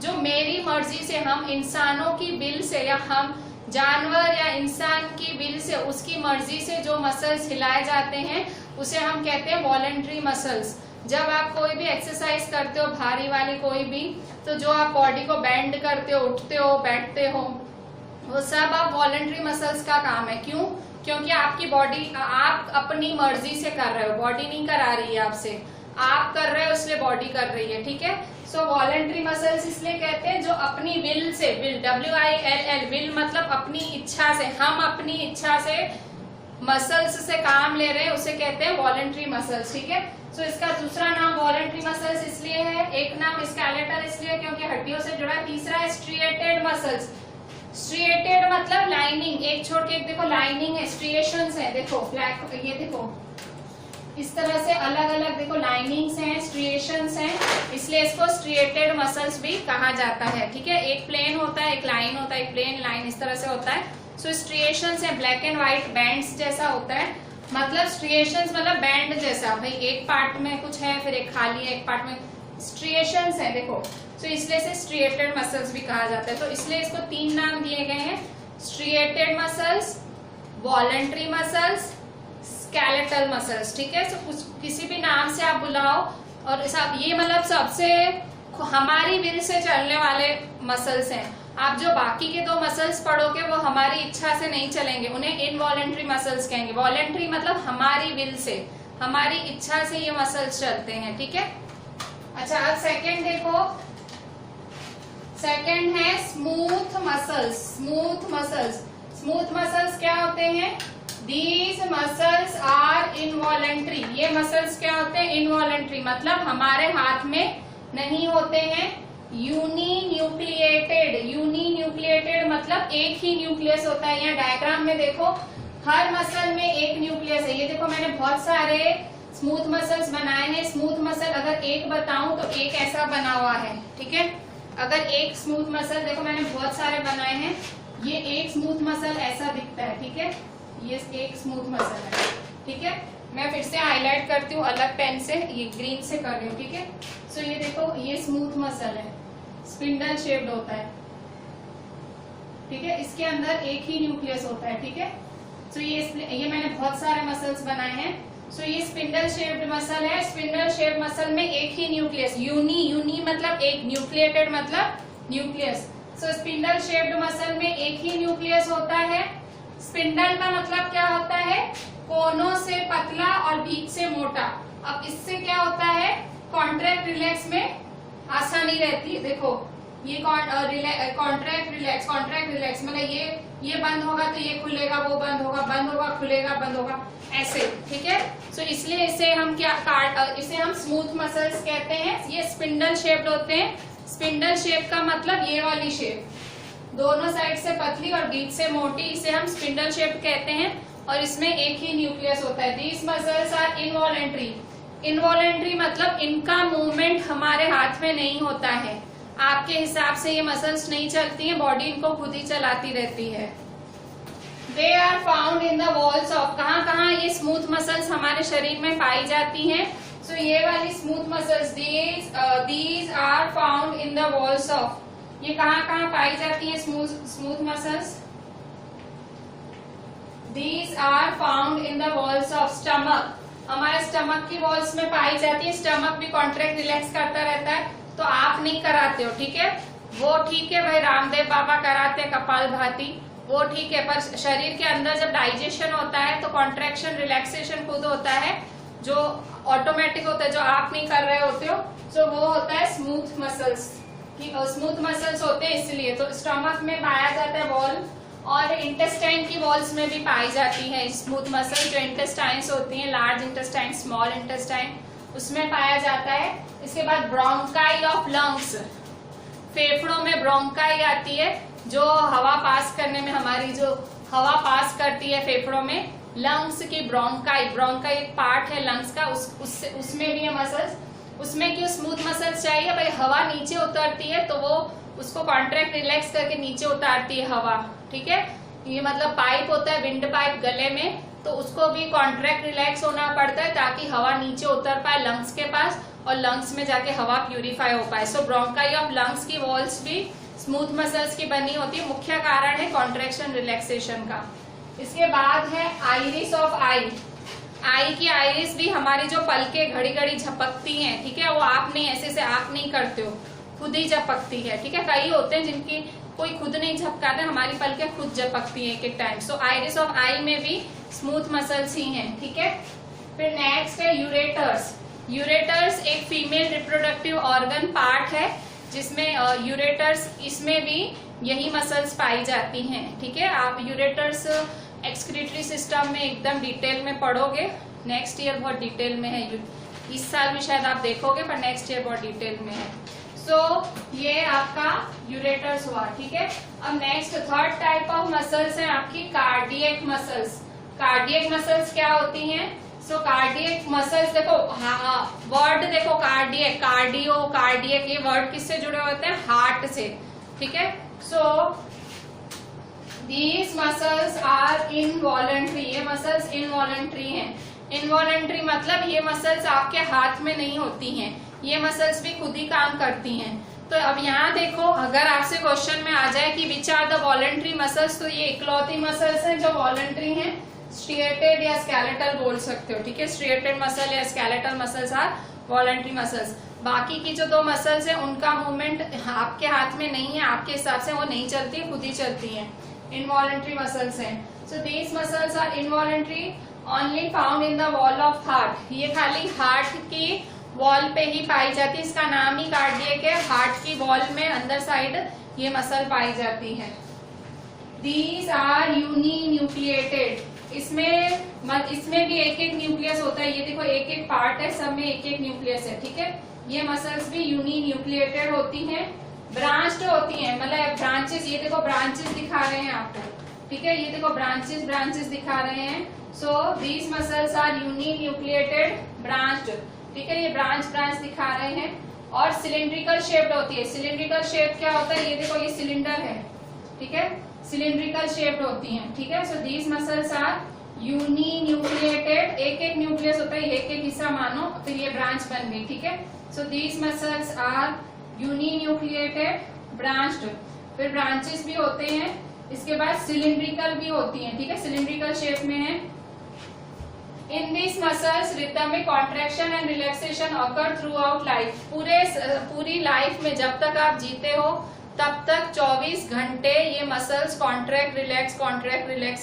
जो मेरी मर्जी से, हम इंसानों की बिल से या हम जानवर या इंसान की बिल से, उसकी मर्जी से जो मसल्स हिलाए जाते हैं उसे हम कहते हैं वॉलेंट्री मसल्स। जब आप कोई भी एक्सरसाइज करते हो, भारी वाली कोई भी, तो जो आप बॉडी को बेंड करते हो, उठते हो, बैठते हो, वो सब आप वॉलेंट्री मसल्स का काम है। क्यों? क्योंकि आपकी बॉडी आप अपनी मर्जी से कर रहे हो, बॉडी नहीं करा रही है आपसे। आप कर रहे हो इसलिए बॉडी कर रही है, ठीक है। सो वॉलेंट्री मसल्स इसलिए कहते हैं जो अपनी will say, will WILL, will मतलब अपनी इच्छा से, हम अपनी इच्छा से मसल्स से काम ले रहे हैं, उसे कहते हैं वॉलेंट्री मसल्स, ठीक है। सो इसका दूसरा नाम वॉलेंट्री मसल्स इसलिए है, एक नाम स्केलेटल इसलिए क्योंकि हड्डियों से जुड़ा है, तीसरा है स्ट्रिएटेड मसल्स। स्ट्रिएटेड मतलब लाइनिंग, एक छोड़ के एक देखो लाइनिंग है, स्ट्रिएशंस है, देखो ब्लैक, ये देखो इस तरह से अलग अलग देखो लाइनिंग्स हैं, स्ट्रिएशंस हैं, इसलिए इसको स्ट्रिएटेड मसल्स भी कहा जाता है, ठीक है। एक प्लेन होता है, एक लाइन होता है, एक प्लेन लाइन इस तरह से होता है। सो स्ट्रिएशंस है, ब्लैक एंड व्हाइट बैंड्स जैसा होता है, मतलब स्ट्रिएशंस मतलब बैंड जैसा, भाई एक पार्ट में कुछ है फिर एक खाली है, एक पार्ट में स्ट्रिएशंस है, देखो। सो इसलिए से स्ट्रिएटेड मसल्स भी कहा जाता है। तो इसलिए इसको 3 नाम दिए गए हैं, striated muscles, voluntary muscles, skeletal muscles, ठीक है। तो किसी भी नाम से आप बुलाओ, और सब ये मतलब सबसे हमारी विल से चलने वाले मसल्स हैं। आप जो बाकी के 2 मसल्स पढ़ोगे वो हमारी इच्छा से नहीं चलेंगे, उन्हें इनवॉलेंट्री मसल्स कहेंगे। वॉलेंट्री मतलब हमारी विल से, हमारी इच्छा से ये मसल्स चलते हैं, ठीक है। अच्छा, अब सेकंड देखो, सेकंड है smooth muscles. Smooth muscles, smooth muscles क्या होते हैं? These muscles are involuntary। ये मसल्स क्या होते हैं? इनवॉलेंट्री, मतलब हमारे हाथ में नहीं होते हैं। यूनिन्यूक्लिएटेड, यूनिन्यूक्लिएटेड मतलब एक ही न्यूक्लियस होता है। यहाँ डायग्राम में देखो हर मसल में एक न्यूक्लियस है। ये देखो मैंने बहुत सारे स्मूथ मसल्स बनाए हैं। स्मूथ मसल अगर एक बताऊं तो एक ऐसा बना हुआ है, ठीक है। अगर एक स्मूथ मसल, देखो मैंने बहुत सारे बनाए हैं, ये एक स्मूथ मसल ऐसा दिखता है, ठीक है। ये एक स्मूथ मसल है, ठीक है। मैं फिर से हाईलाइट करती हूँ अलग पेन से, ये ग्रीन से कर रही हूँ, ठीक है। सो ये देखो ये स्मूथ मसल है, स्पिंडल शेप्ड होता है, ठीक है। इसके अंदर एक ही न्यूक्लियस होता है, ठीक है। सो ये मैंने बहुत सारे मसल्स बनाए हैं। सो ये स्पिंडल शेप्ड मसल है। स्पिंडल शेप्ड मसल में एक ही न्यूक्लियस, यूनी मतलब एक, न्यूक्लिएटेड मतलब न्यूक्लियस। सो स्पिंडल शेप्ड मसल में एक ही न्यूक्लियस होता है। स्पिंडल का मतलब क्या होता है? कोनों से पतला और बीच से मोटा। अब इससे क्या होता है? कॉन्ट्रैक्ट रिलैक्स में आसानी रहती है। देखो ये कॉन्ट्रैक्ट रिलैक्स मतलब ये बंद होगा तो ये खुलेगा, वो बंद होगा खुलेगा, बंद होगा, ऐसे, ठीक है। सो इसलिए इसे हम इसे हम स्मूथ मसल्स कहते हैं। ये स्पिंडल शेप्ड होते हैं। स्पिंडल शेप का मतलब ये वाली शेप, दोनों साइड से पतली और बीच से मोटी, इसे हम स्पिंडल शेप कहते हैं। और इसमें एक ही न्यूक्लियस होता है। These muscles are involuntary. Involuntary मतलब इनका मूवमेंट हमारे हाथ में नहीं होता है, आपके हिसाब से ये मसल्स नहीं चलती हैं, बॉडी इनको खुद ही चलाती रहती है। They are found in the walls of, कहाँ ये स्मूथ मसल्स हमारे शरीर में पाई जाती हैं? सो ये वाली smooth muscles, these are found in the walls of, ये कहाँ पाई जाती है smooth muscles? These are found in the walls of stomach। हमारे स्टमक की वॉल्स में पाई जाती है। स्टमक भी कॉन्ट्रैक्ट रिलैक्स करता रहता है, तो आप नहीं कराते हो, ठीक है। वो ठीक है भाई, रामदेव बाबा कराते हैं कपालभाति, वो ठीक है। पर शरीर के अंदर जब डाइजेशन होता है तो कॉन्ट्रैक्शन रिलैक्सेशन खुद होता है, जो ऑटोमेटिक होता है, जो आप नहीं कर रहे होते हो। तो वो होता है स्मूथ मसल्स, स्मूथ मसल्स होते हैं इसलिए। तो स्टमक में पाया जाता है वॉल, और इंटेस्टाइन की वॉल्स में भी पाई जाती है स्मूथ मसल। जो इंटेस्टाइन्स होती हैं, लार्ज इंटेस्टाइन, स्मॉल इंटेस्टाइन, उसमें पाया जाता है। इसके बाद ब्रोंकाई ऑफ लंग्स, फेफड़ों में ब्रोंकाई आती है, जो हवा पास करने में, हमारी जो हवा पास करती है फेफड़ों में, लंग्स की ब्रोंकाई एक पार्ट है लंग्स का, उसमें भी है मसल्स। उसमें क्यों स्मूथ मसल्स चाहिए? भाई हवा नीचे उतरती है तो वो उसको कॉन्ट्रैक्ट रिलैक्स करके नीचे उतारती है हवा, ठीक है। ये मतलब पाइप होता है, विंड पाइप गले में, तो उसको भी कॉन्ट्रैक्ट रिलैक्स होना पड़ता है ताकि हवा नीचे उतर पाए लंग्स के पास, और लंग्स में जाके हवा प्यूरिफाई हो पाए। सो ब्रोंकाई ऑफ लंग्स की वॉल्स भी स्मूथ मसल्स की बनी होती है। मुख्य कारण है कॉन्ट्रैक्शन रिलैक्सेशन का। इसके बाद है आइरिस ऑफ आई। आई की आइरिस भी हमारी जो पलके घड़ी घड़ी झपकती हैं, ठीक है, वो आप नहीं, ऐसे से आप नहीं करते हो, खुद ही झपकती है, ठीक है। कई होते हैं जिनकी कोई खुद नहीं झपकाते, हमारी पलकें खुद झपकती हैं एक टाइम। सो आइरिस ऑफ आई में भी स्मूथ मसल्स ही हैं, ठीक है। फिर नेक्स्ट है यूरेटर्स। यूरेटर्स एक फीमेल रिप्रोडक्टिव ऑर्गन पार्ट है, जिसमें यूरेटर्स, इसमें भी यही मसल्स पाई जाती हैं। ठीक है, आप यूरेटर्स एक्सक्रीटरी सिस्टम में एकदम डिटेल में पढ़ोगे, नेक्स्ट ईयर बहुत डिटेल में है, इस साल भी शायद आप देखोगे पर नेक्स्ट ईयर बहुत डिटेल में है। सो ये आपका यूरेटर्स हुआ। ठीक है, अब next third type of muscles है आपकी कार्डियक मसल्स। कार्डियक मसल्स क्या होती हैं? सो कार्डियक मसल्स देखो, वर्ड देखो, कार्डियक, कार्डियो, कार्डियक, ये वर्ड किससे जुड़े होते हैं? हार्ट से। ठीक है, so these muscles are involuntary, ये मसल्स इनवॉलंटरी हैं। इनवॉलंटरी मतलब ये मसल्स आपके हाथ में नहीं होती हैं, ये मसल्स भी खुद ही काम करती हैं। तो अब यहाँ देखो, अगर आपसे क्वेश्चन में आ जाए कि which are the voluntary muscles, तो ये इकलौती मसल्स हैं जो वॉलंटरी हैं। स्ट्रिएटेड या स्केलेटल बोल सकते हो। ठीक है, स्ट्रिएटेड मसल या skeletal muscles are voluntary muscles. बाकी की जो दो मसल्स हैं उनका मूवमेंट आपके हाथ में नहीं है, आपके हिसाब से वो नहीं चलती, खुद ही चलती हैं, इनवॉलंटरी मसल्स हैं। So these muscles are involuntary only found in the wall of heart, ये खाली हार्ट की वॉल पे ही पाई जाती है, इसका नाम ही कार्डियक है। हार्ट की वॉल में अंदर साइड ये मसल पाई जाती है। दीज आर यूनिन्यूक्लिएटेड, इसमें भी एक एक न्यूक्लियस होता है, ये देखो एक एक पार्ट है, सब में एक एक न्यूक्लियस है। ठीक है, ये मसल्स भी यूनिन्यूक्लिएटेड होती हैं, ब्रांच्ड होती हैं, मतलब ब्रांचेस, ये देखो ब्रांचेस दिखा रहे हैं आपको। ठीक है, ये देखो ब्रांचेस ब्रांचेस दिखा रहे हैं। So these muscles are uninucleated branched. ठीक है, ये ब्रांच ब्रांच दिखा रहे हैं और सिलिंड्रिकल शेप्ड होती है। सिलिंड्रिकल शेप क्या होता है? ये देखो ये सिलेंडर है। ठीक है, सिलिंड्रिकल शेप्ड होती हैं। ठीक है, so these muscles are uninucleated, एक एक न्यूक्लियस होता है, एक एक हिस्सा मानो, फिर ये ब्रांच बन गई। ठीक है, so these muscles are uninucleated branched, फिर ब्रांचेस भी होते हैं। इसके बाद सिलिंड्रिकल भी होती हैं। ठीक है, सिलिंड्रिकल शेप में है। In this muscles rhythmic contraction and relaxation occur through out life, पूरी लाइफ में जब तक आप जीते हो तब तक 24 घंटे ये मसल्स कॉन्ट्रैक्ट रिलैक्स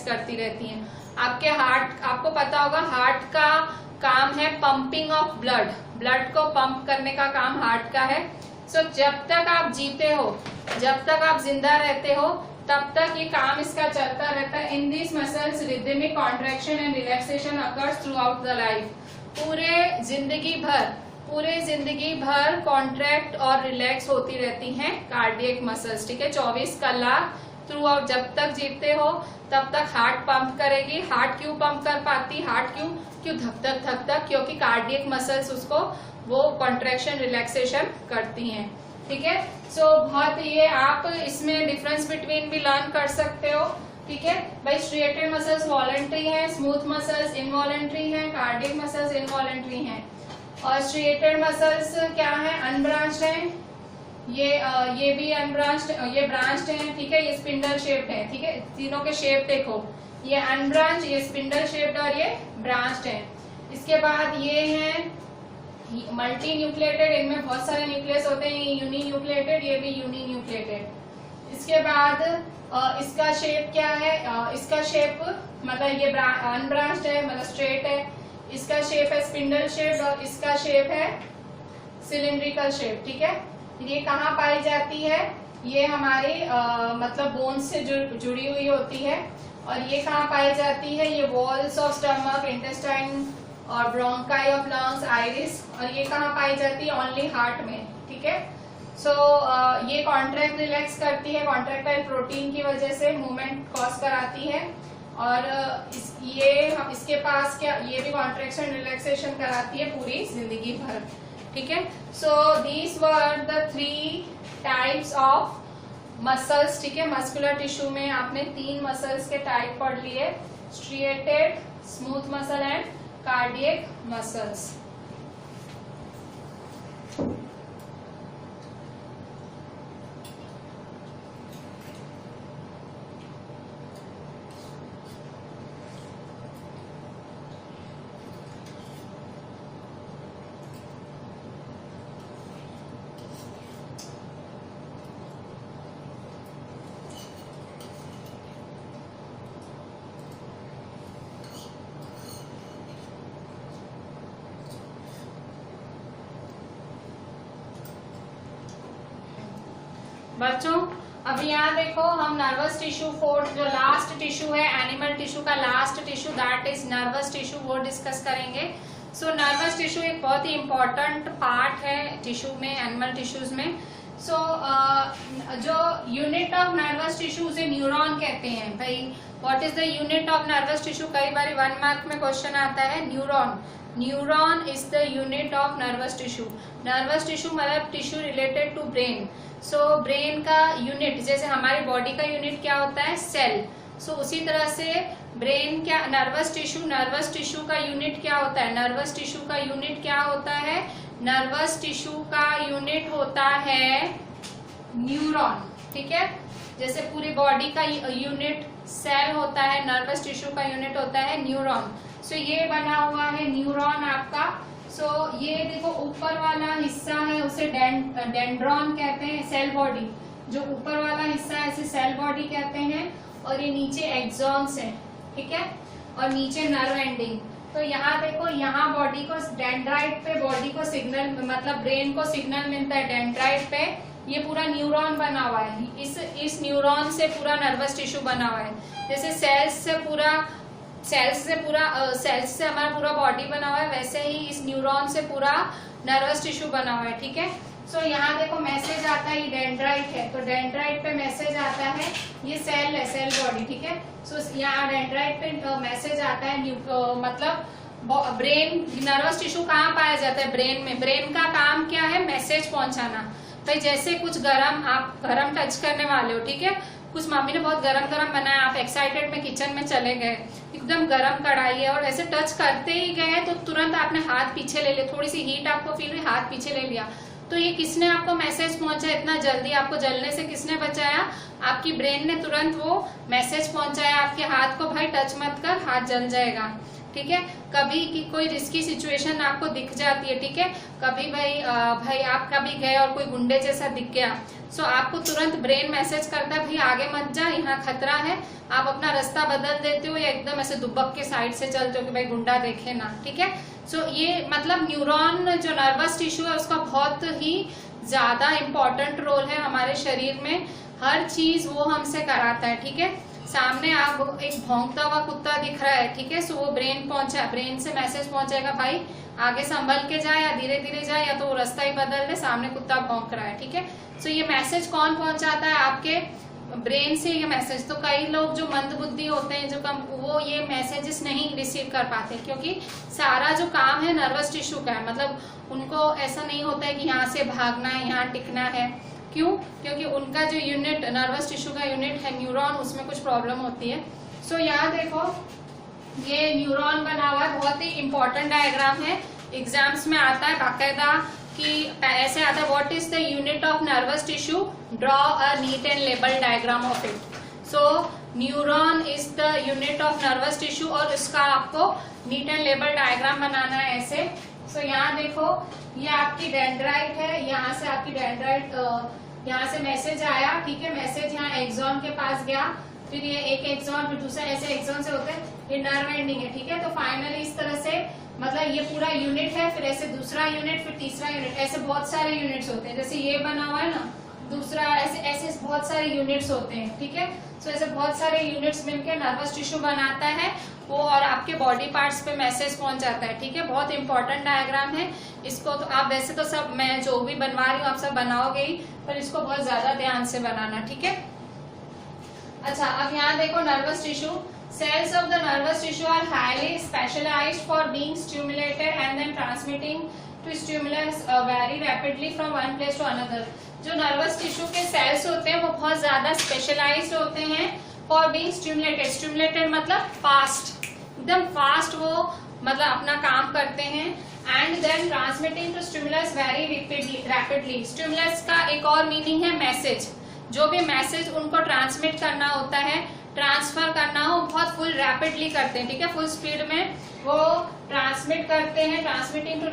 करती रहती हैं। आपके हार्ट, आपको पता होगा हार्ट का काम है पंपिंग ऑफ ब्लड, ब्लड को पंप करने का काम हार्ट का है। सो जब तक आप जीते हो, जब तक आप जिंदा रहते हो, तब तक ये काम इसका चलता रहता है। In this muscles rhythmic contraction and relaxation occurs through out the life, पूरे जिंदगी भर कॉन्ट्रैक्ट और रिलैक्स होती रहती हैं कार्डियक मसल्स। ठीक है, 24 कलाक थ्रू आउट, जब तक जीते हो तब तक हार्ट पंप करेगी। हार्ट क्यों पंप कर पाती? हार्ट क्यों धक धक, क्योंकि कार्डियक मसल्स उसको वो कॉन्ट्रैक्शन रिलैक्सेशन करती हैं। ठीक है, सो बहुत ये आप इसमें डिफरेंस बिटवीन भी लर्न कर सकते हो। ठीक है भाई, स्ट्रिएटेड मसल्स वॉलंटरी है, स्मूथ मसल्स इनवॉलंटरी है, कार्डियक मसल्स इनवॉलंटरी हैं। और स्ट्रिएटेड मसल्स क्या है? अनब्रांच्ड है, ये भी अनब्रांच्ड, ये ब्रांच्ड है। ठीक है, ये स्पिंडल शेप्ड है। ठीक है, तीनों के शेप देखो, ये अनब्रांच, ये स्पिंडल शेप्ड और ये ब्रांच्ड है। इसके बाद ये है मल्टी न्यूक्लिएटेड, इनमें बहुत सारे न्यूक्लियस होते हैं। ये यूनी न्यूक्लिएटेड, ये भी यूनी न्यूक्लिएटेड। इसके बाद इसका शेप क्या है? इसका शेप मतलब ये अनब्रांच्ड है, मतलब स्ट्रेट है। इसका शेप है स्पिंडल शेप और इसका शेप है सिलिंड्रिकल शेप। ठीक है, ये कहाँ पाई जाती है? ये हमारी मतलब बोन्स से जुड़ी हुई होती है। और ये कहाँ पाई जाती है? ये वॉल्स ऑफ स्टमक, इंटेस्टाइन और ब्रोंकाई ऑफ लंग्स, आइरिस। और ये कहाँ पाई जाती है? ओनली हार्ट में। ठीक है, सो ये कॉन्ट्रैक्ट रिलैक्स करती है, कॉन्ट्रैक्टाइल प्रोटीन की वजह से मूवमेंट कॉज कराती है। और इसके पास क्या, ये भी कॉन्ट्रैक्शन रिलैक्सेशन कराती है पूरी जिंदगी भर। ठीक है, so these were the 3 types of muscles. ठीक है, मस्कुलर टिश्यू में आपने 3 मसल्स के टाइप पढ़ लिए, striated, smooth muscle and cardiac muscles. बच्चों अभी यहाँ देखो हम नर्वस टिश्यू फोर्थ जो लास्ट टिश्यू है एनिमल टिश्यू का last tissue that is nervous tissue वो डिस्कस करेंगे। सो नर्वस टिश्यू एक बहुत ही इम्पोर्टेंट पार्ट है टिश्यू में, एनिमल टिश्यूज में। सो जो यूनिट ऑफ नर्वस टिश्यू उसे न्यूरॉन कहते हैं। भाई what is the unit of nervous tissue, कई बार 1 मार्क में क्वेश्चन आता है। Neuron, neuron is the unit of nervous tissue. Nervous tissue मतलब tissue related to brain. So brain का यूनिट, जैसे हमारी बॉडी का यूनिट क्या होता है, सेल। सो उसी तरह से ब्रेन क्या, नर्वस टिश्यू का यूनिट क्या होता है, नर्वस टिश्यू का यूनिट क्या होता है, नर्वस टिश्यू का यूनिट होता है न्यूरॉन। ठीक है, जैसे पूरी बॉडी का यूनिट सेल होता है, नर्वस टिश्यू का यूनिट होता है न्यूरॉन। सो ये बना हुआ है न्यूरॉन आपका। सो ये देखो ऊपर वाला हिस्सा है उसे डेंड्रॉन कहते हैं, सेल बॉडी। जो ऊपर वाला हिस्सा है इसे सेल बॉडी कहते हैं, और ये नीचे एक्सॉन्स है। ठीक है, और नीचे नर्व एंडिंग। तो यहाँ देखो, यहाँ बॉडी को डेंड्राइट पे बॉडी को सिग्नल, मतलब ब्रेन को सिग्नल मिलता है डेंड्राइट पे। ये पूरा न्यूरॉन बना हुआ है, इस न्यूरॉन से पूरा नर्वस टिश्यू बना हुआ है। जैसे सेल्स से हमारा पूरा बॉडी बना हुआ है, वैसे ही इस न्यूरॉन से पूरा नर्वस टिश्यू बना हुआ है। ठीक है, सो यहाँ देखो मैसेज आता है, ये डेंड्राइट है तो डेंड्राइट पे मैसेज आता है, ये सेल है, सेल बॉडी। ठीक है, सो यहाँ डेंड्राइट पे मैसेज आता है, मतलब ब्रेन, नर्वस टिश्यू कहाँ पाया जाता है, ब्रेन में। ब्रेन का काम क्या है, मैसेज पहुंचाना। तो जैसे कुछ गरम, आप गरम टच करने वाले हो, ठीक है, कुछ मम्मी ने बहुत गरम बनाया, आप एक्साइटेड में किचन में चले गए, एकदम गरम कढ़ाई है, और ऐसे टच करते ही गए तो तुरंत आपने हाथ पीछे ले लिया, थोड़ी सी हीट आपको फील हुई, हाथ पीछे ले लिया। तो ये किसने आपको मैसेज पहुंचा, इतना जल्दी आपको जलने से किसने बचाया, आपकी ब्रेन ने तुरंत वो मैसेज पहुंचाया आपके हाथ को, भाई टच मत कर, हाथ जल जाएगा। ठीक है, कभी की कोई रिस्की सिचुएशन आपको दिख जाती है, ठीक है, कभी भाई आप कभी गए और कोई गुंडे जैसा दिख गया, सो आपको तुरंत ब्रेन मैसेज करता है, भाई आगे मत जा, यहाँ खतरा है। आप अपना रास्ता बदल देते हो या एकदम ऐसे दुबक के साइड से चलते हो कि भाई गुंडा देखे ना। ठीक है, सो ये मतलब न्यूरॉन जो नर्वस टिश्यू है उसका बहुत ही ज्यादा इम्पोर्टेंट रोल है हमारे शरीर में, हर चीज वो हमसे कराता है। ठीक है, सामने आप एक भौंकता हुआ कुत्ता दिख रहा है, ठीक है, सो वो ब्रेन से मैसेज पहुंचाएगा, भाई आगे संभल के जाए या धीरे धीरे जाए, या तो वो रास्ता ही बदल दे, सामने कुत्ता भौंक रहा है। ठीक है, सो ये मैसेज कौन पहुंचाता है, आपके ब्रेन से ये मैसेज। तो कई लोग जो मंद बुद्धि होते हैं, जो वो ये मैसेजेस नहीं रिसीव कर पाते, क्योंकि सारा जो काम है नर्वस टिश्यू का है, मतलब उनको ऐसा नहीं होता है कि यहाँ से भागना है, यहाँ टिकना है। क्यों? क्योंकि उनका जो यूनिट, नर्वस टिश्यू का यूनिट है न्यूरॉन, उसमें कुछ प्रॉब्लम होती है। सो यहाँ देखो ये न्यूरॉन बना हुआ है, बहुत ही इंपॉर्टेंट डायग्राम है, एग्जाम्स में आता है बाकायदा कि ऐसे आता है, what is the unit of nervous tissue, draw a neat and label diagram of it. So neuron is the unit of nervous tissue, और इसका आपको नीट एंड लेबल डायग्राम बनाना है ऐसे। सो यहाँ देखो ये आपकी डेंड्राइट है, यहाँ से आपकी डेंड्राइट, यहाँ से मैसेज आया, ठीक है, मैसेज यहाँ एक्सॉन के पास गया, फिर ये एक एक्सॉन, फिर दूसरा, ऐसे एक्सॉन से होते हैं, ये नर्व एंडिंग है। ठीक है, तो फाइनली इस तरह से मतलब ये पूरा यूनिट है, फिर ऐसे दूसरा यूनिट, फिर तीसरा यूनिट, ऐसे बहुत सारे यूनिट्स होते हैं। जैसे ये बना हुआ है ना दूसरा, ऐसे बहुत सारे यूनिट्स होते हैं। ठीक है, सो ऐसे बहुत सारे यूनिट्स मिलकर नर्वस टिश्यू बनाता है वो, और आपके बॉडी पार्ट्स पे मैसेज पहुंचाता है। ठीक है, बहुत इंपॉर्टेंट डायग्राम है, इसको तो आप वैसे तो सब, मैं जो भी बनवा रही हूँ आप सब बनाओगे ही, पर इसको बहुत ज्यादा ध्यान से बनाना। ठीक है, अच्छा अब यहाँ देखो nervous tissue, cells of the nervous tissue are highly specialized for being stimulated and then transmitting to stimulus very rapidly from one place to another। जो नर्वस टिश्यू के सेल्स होते हैं वो बहुत ज्यादा स्पेशलाइज्ड होते हैं फॉर बीइंग स्टिमुलेटेड मतलब फास्ट, एकदम फास्ट वो मतलब अपना काम करते हैं, and then transmitting to stimulus very rapidly. Stimulus का एक और मीनिंग है मैसेज, जो भी मैसेज उनको ट्रांसमिट करना होता है, ट्रांसफर करना हो, बहुत फुल रैपिडली करते हैं। ठीक है, फुल स्पीड में वो ट्रांसमिट करते हैं, transmitting to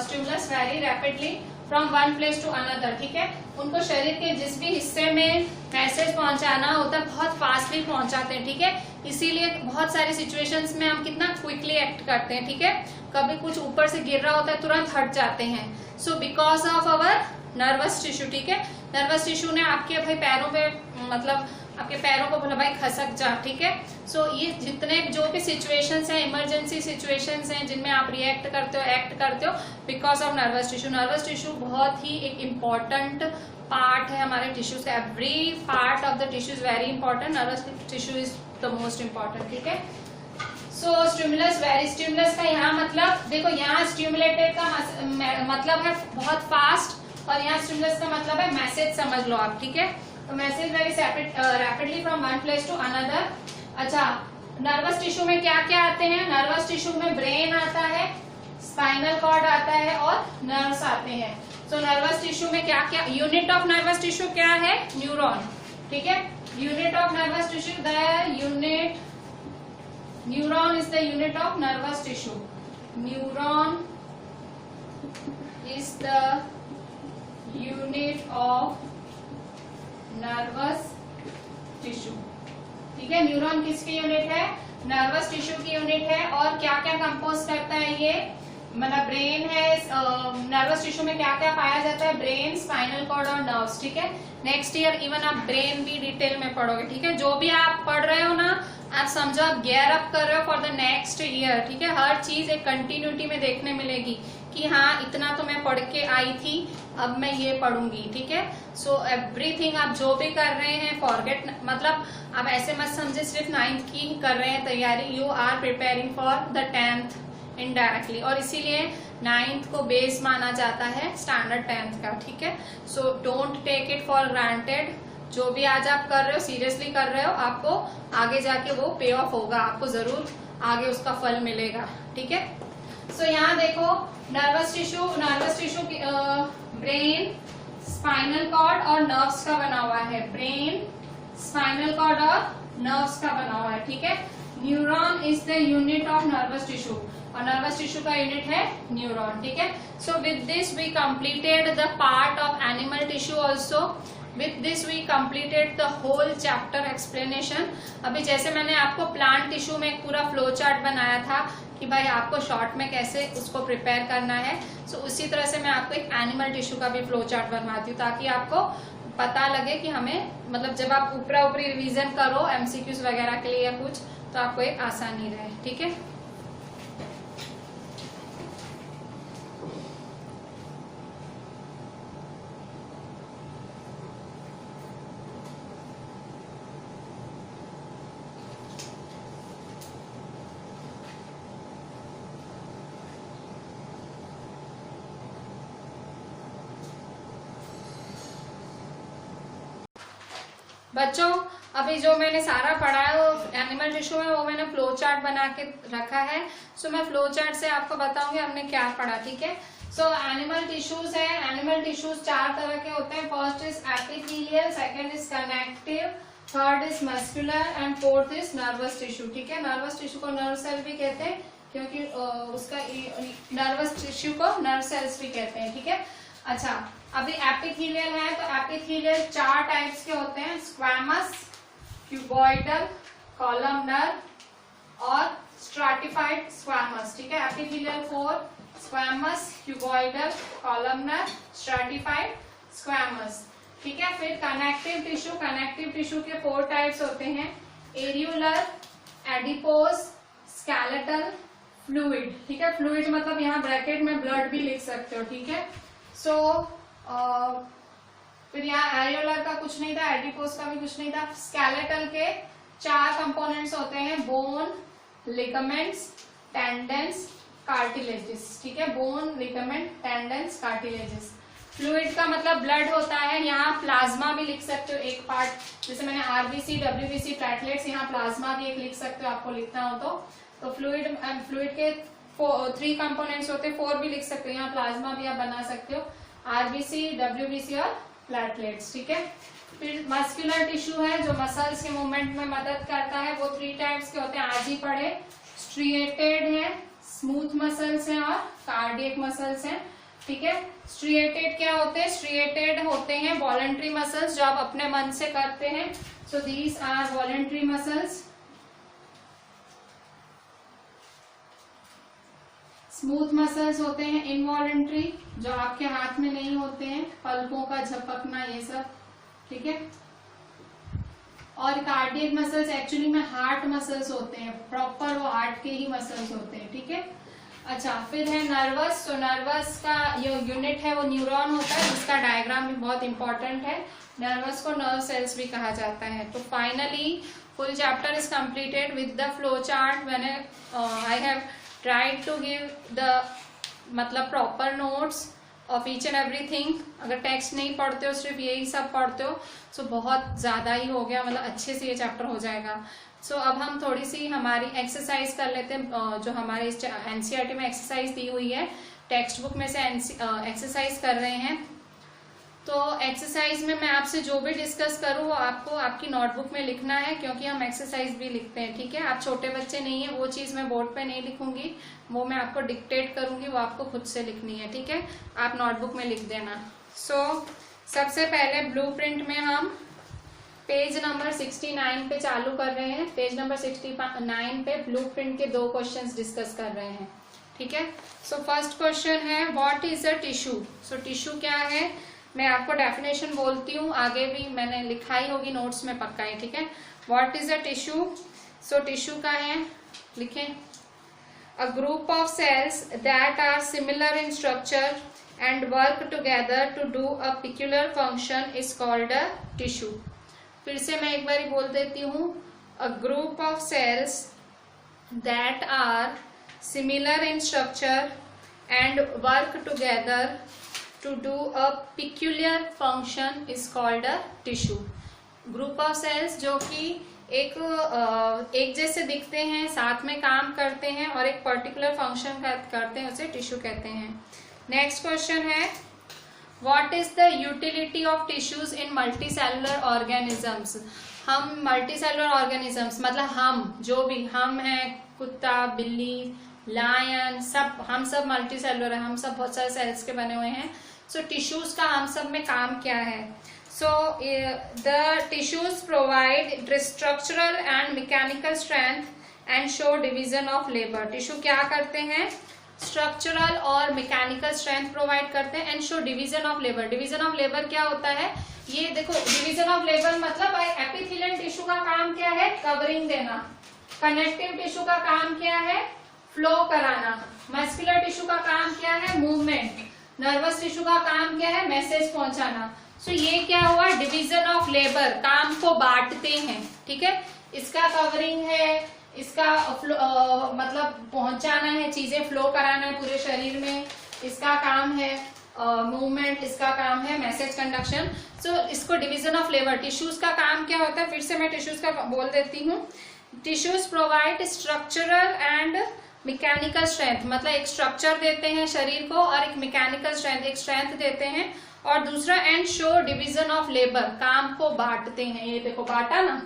stimulus very rapidly from one place to another. ठीक है, उनको शरीर के जिस भी हिस्से में मैसेज पहुंचाना होता है बहुत फास्टली पहुंचाते हैं। ठीक है, इसीलिए बहुत सारी सिचुएशंस में हम कितना क्विकली एक्ट करते हैं। ठीक है, कभी कुछ ऊपर से गिर रहा होता है तुरंत हट जाते हैं। So because of our nervous tissue, ठीक है। नर्वस टिश्यू ने आपके भाई पैरों पे मतलब आपके पैरों को बोला भाई खसक जा, ठीक है। सो ये जितने जो भी सिचुएशंस हैं, इमरजेंसी सिचुएशंस हैं जिनमें आप रिएक्ट करते हो, एक्ट करते हो because of nervous tissue. Nervous tissue बहुत ही एक इम्पॉर्टेंट पार्ट है हमारे टिश्यूज का। Every part of the tissue is very important, nervous tissue is the most important, ठीक है। सो स्टिमुलस, वेरी स्टिमुलस का यहाँ मतलब देखो, यहाँ स्टिमुलेटेड का मतलब है बहुत फास्ट, और यहाँ स्टिमुलस का मतलब है मैसेज, समझ लो आप, ठीक है। तो message very rapidly from one place to another. अच्छा, नर्वस टिश्यू में क्या क्या आते हैं? नर्वस टिश्यू में ब्रेन आता है, स्पाइनल कॉर्ड आता है और नर्व्स आते हैं। सो नर्वस टिश्यू में क्या क्या, यूनिट ऑफ नर्वस टिश्यू क्या है? न्यूरॉन, ठीक है। Unit of nervous tissue, the unit, neuron is the unit of nervous tissue. Neuron is the unit of nervous tissue, ठीक है। न्यूरॉन किसकी यूनिट है? नर्वस टिश्यू की यूनिट है। और क्या क्या कंपोज करता है ये? मतलब ब्रेन है, नर्वस टिश्यू में क्या क्या पाया जाता है? ब्रेन, स्पाइनल कॉर्ड और नर्व्स, ठीक है। नेक्स्ट ईयर इवन आप ब्रेन भी डिटेल में पढ़ोगे, ठीक है। जो भी आप पढ़ रहे हो ना, आप समझो आप गियर अप कर रहे हो फॉर द नेक्स्ट ईयर, ठीक है। हर चीज एक कंटिन्यूटी में देखने मिलेगी कि हाँ इतना तो मैं पढ़ के आई थी, अब मैं ये पढ़ूंगी, ठीक है। सो एवरीथिंग आप जो भी कर रहे हैं फॉरगेट, मतलब आप ऐसे मत समझे सिर्फ 9th की कर रहे हैं तैयारी, you are preparing for the 10th indirectly, और इसीलिए 9th को बेस माना जाता है स्टैंडर्ड 10th का, ठीक है। So don't take it for granted, जो भी आज आप कर रहे हो सीरियसली कर रहे हो, आपको आगे जाके वो पे ऑफ होगा, आपको जरूर आगे उसका फल मिलेगा, ठीक है। सो यहाँ देखो nervous tissue brain, spinal cord और नर्व्स का बना हुआ है। ब्रेन, स्पाइनल कॉर्ड और नर्व्स का बना हुआ है, ठीक है। Neuron is the unit of nervous tissue, और नर्वस टिश्यू का यूनिट है न्यूरॉन, ठीक है। So with this we completed the part of animal tissue also. With this we completed the whole chapter explanation। अभी जैसे मैंने आपको प्लांट टिश्यू में एक पूरा फ्लो चार्ट बनाया था कि भाई आपको शॉर्ट में कैसे उसको प्रिपेयर करना है, सो उसी तरह से मैं आपको एक एनिमल टिश्यू का भी फ्लो चार्ट बनवाती हूँ, ताकि आपको पता लगे कि हमें मतलब जब आप ऊपरा ऊपरी रिवीजन करो MCQs वगैरह के लिए या कुछ, तो आपको एक आसानी रहे, ठीक है। बच्चों अभी जो मैंने सारा पढ़ा है वो एनिमल टिश्यू में, वो मैंने फ्लो चार्ट बना के रखा है। सो मैं फ्लो चार्ट से आपको बताऊंगी हमने क्या पढ़ा, ठीक है। सो एनिमल टिश्यूज है, एनिमल टिश्यूज 4 तरह के होते हैं। First is epithelial, second is connective, third is muscular and fourth is nervous tissue, ठीक है। नर्वस टिश्यू को नर्व सेल भी कहते हैं, क्योंकि उसका नर्वस टिश्यू को नर्व सेल्स भी कहते हैं, ठीक है। अच्छा, अभी एपिथेलियल है, तो एपिथेलियल 4 टाइप्स के होते हैं, स्क्वैमस, क्यूबॉइडल, कॉलमनर और स्ट्राटिफाइड स्क्वैमस, ठीक है। Epithelial 4, squamous, cuboidal, columnar, stratified squamous, ठीक है। फिर कनेक्टिव टिश्यू, कनेक्टिव टिश्यू के 4 टाइप्स होते हैं, एरियुलर, एडिपोज, स्केलेटल, फ्लूइड, ठीक है। फ्लूइड मतलब यहाँ ब्रैकेट में ब्लड भी लिख सकते हो, ठीक है। सो फिर यहाँ एरियोलर का कुछ नहीं था, एडिपोज का भी कुछ नहीं था। स्केलेटल के 4 कंपोनेंट्स होते हैं, बोन, लिगामेंट्स, टेंडेंस, कार्टिलेजेस, ठीक है। Bone, ligament, tendons, cartilages. Fluid का मतलब ब्लड होता है, यहाँ प्लाज्मा भी लिख सकते हो एक पार्ट, जैसे मैंने आरबीसी, डब्ल्यूबीसी, प्लेटलेट्स, यहाँ प्लाज्मा भी एक लिख सकते हो आपको लिखना हो तो फ्लूइड के 3 कंपोनेंट्स होते हैं, 4 भी लिख सकते हो, यहाँ प्लाज्मा भी आप बना सकते हो, आरबीसी, डब्ल्यूबीसी और प्लेटलेट्स, ठीक है। फिर मस्कुलर टिश्यू है जो मसल्स के मूवमेंट में मदद करता है, वो 3 टाइप्स के होते हैं, आज ही पढ़े। स्ट्रिएटेड है, स्मूथ मसल्स हैं और कार्डियक मसल्स हैं, ठीक है। स्ट्रिएटेड क्या होते हैं? स्ट्रिएटेड होते हैं वॉलंटरी मसल्स जो आप अपने मन से करते हैं, so these are voluntary muscles. Smooth muscles होते हैं इनवॉलंटरी, जो आपके हाथ में नहीं होते हैं, पलकों का झपकना, ये सब, ठीक है। और कार्डियक मसल्स एक्चुअली में हार्ट मसल्स होते हैं, प्रॉपर वो हार्ट के ही मसल्स होते हैं, ठीक है। अच्छा, फिर है नर्वस। तो नर्वस का जो यूनिट है वो न्यूरॉन होता है, जिसका डायग्राम भी बहुत इंपॉर्टेंट है। नर्वस को नर्व सेल्स भी कहा जाता है। तो finally full chapter is completed with the flow chart. मैंने I have tried to give the मतलब proper notes of each and everything. अगर टेक्स्ट नहीं पढ़ते हो, सिर्फ यही सब पढ़ते हो, तो बहुत ज़्यादा ही हो गया, मतलब अच्छे से ये चैप्टर हो जाएगा। सो अब हम थोड़ी सी हमारी एक्सरसाइज कर लेते हैं। जो हमारे इस एनसीईआरटी में एक्सरसाइज दी हुई है, टेक्स्ट बुक में से एक्सरसाइज कर रहे हैं। तो एक्सरसाइज में मैं आपसे जो भी डिस्कस करूँ वो आपको आपकी नोटबुक में लिखना है, क्योंकि हम एक्सरसाइज भी लिखते हैं, ठीक है। आप छोटे बच्चे नहीं है, वो चीज़ मैं बोर्ड पे नहीं लिखूंगी, वो मैं आपको डिक्टेट करूंगी, वो आपको खुद से लिखनी है, ठीक है। आप नोटबुक में लिख देना। सो सबसे पहले ब्लूप्रिंट में हम पेज नंबर 69 पे चालू कर रहे हैं। पेज नंबर 69 पे ब्लूप्रिंट के 2 क्वेश्चंस डिस्कस कर रहे हैं, ठीक है। सो फर्स्ट क्वेश्चन है what is a tissue. So tissue क्या है, मैं आपको डेफिनेशन बोलती हूँ, आगे भी मैंने लिखा ही होगी नोट्स में पक्का है, ठीक है। What is a tissue. So tissue का है, लिखें, a group of cells that are similar in structure and work together to do a peculiar function is called a tissue. फिर से मैं एक बार बोल देती हूँ, a group of cells that are similar in structure and work together to do a peculiar function is called a tissue. Group of cells जो कि एक जैसे दिखते हैं, साथ में काम करते हैं और एक पर्टिकुलर फंक्शन करते हैं, उसे टिश्यू कहते हैं। नेक्स्ट क्वेश्चन है what is the utility of tissues in multicellular organisms. हम मल्टीसेलुलर ऑर्गेनिजम्स मतलब हम जो भी हम हैं, कुत्ता, बिल्ली, लायन, सब हम सब मल्टीसेलुलर है, हम सब बहुत सारे सेल्स के बने हुए हैं। सो टिश्यूज का हम सब में काम क्या है। So the tissues provide structural and mechanical strength and show division of labour. Tissue क्या करते हैं, स्ट्रक्चरल और मैकेनिकल स्ट्रेंथ प्रोवाइड करते हैं and show division of labour. Division of labour क्या होता है, ये देखो, डिवीजन ऑफ लेबर मतलब एपिथेलियल टिश्यू का काम क्या है, कवरिंग देना। कनेक्टिव टिश्यू का काम क्या है, फ्लो कराना। मस्कुलर टिश्यू का काम क्या है, मूवमेंट। नर्वस टिश्यू का काम क्या है, मैसेज पहुंचाना। सो ये क्या हुआ, डिवीजन ऑफ लेबर, काम को बांटते हैं, ठीक है। इसका कवरिंग है, इसका मतलब पहुंचाना है, चीजें फ्लो कराना है पूरे शरीर में, इसका काम है मूवमेंट, इसका काम है मैसेज कंडक्शन। सो इसको डिवीजन ऑफ लेबर। टिश्यूज का काम क्या होता है, फिर से मैं टिश्यूज का बोल देती हूँ। Tissues provide structural and mechanical strength, मतलब एक स्ट्रक्चर देते हैं शरीर को और एक मैकेनिकल स्ट्रेंथ, एक स्ट्रेंथ देते हैं। और दूसरा and show division of labour, काम को बांटते हैं। ये देखो बांटा ना,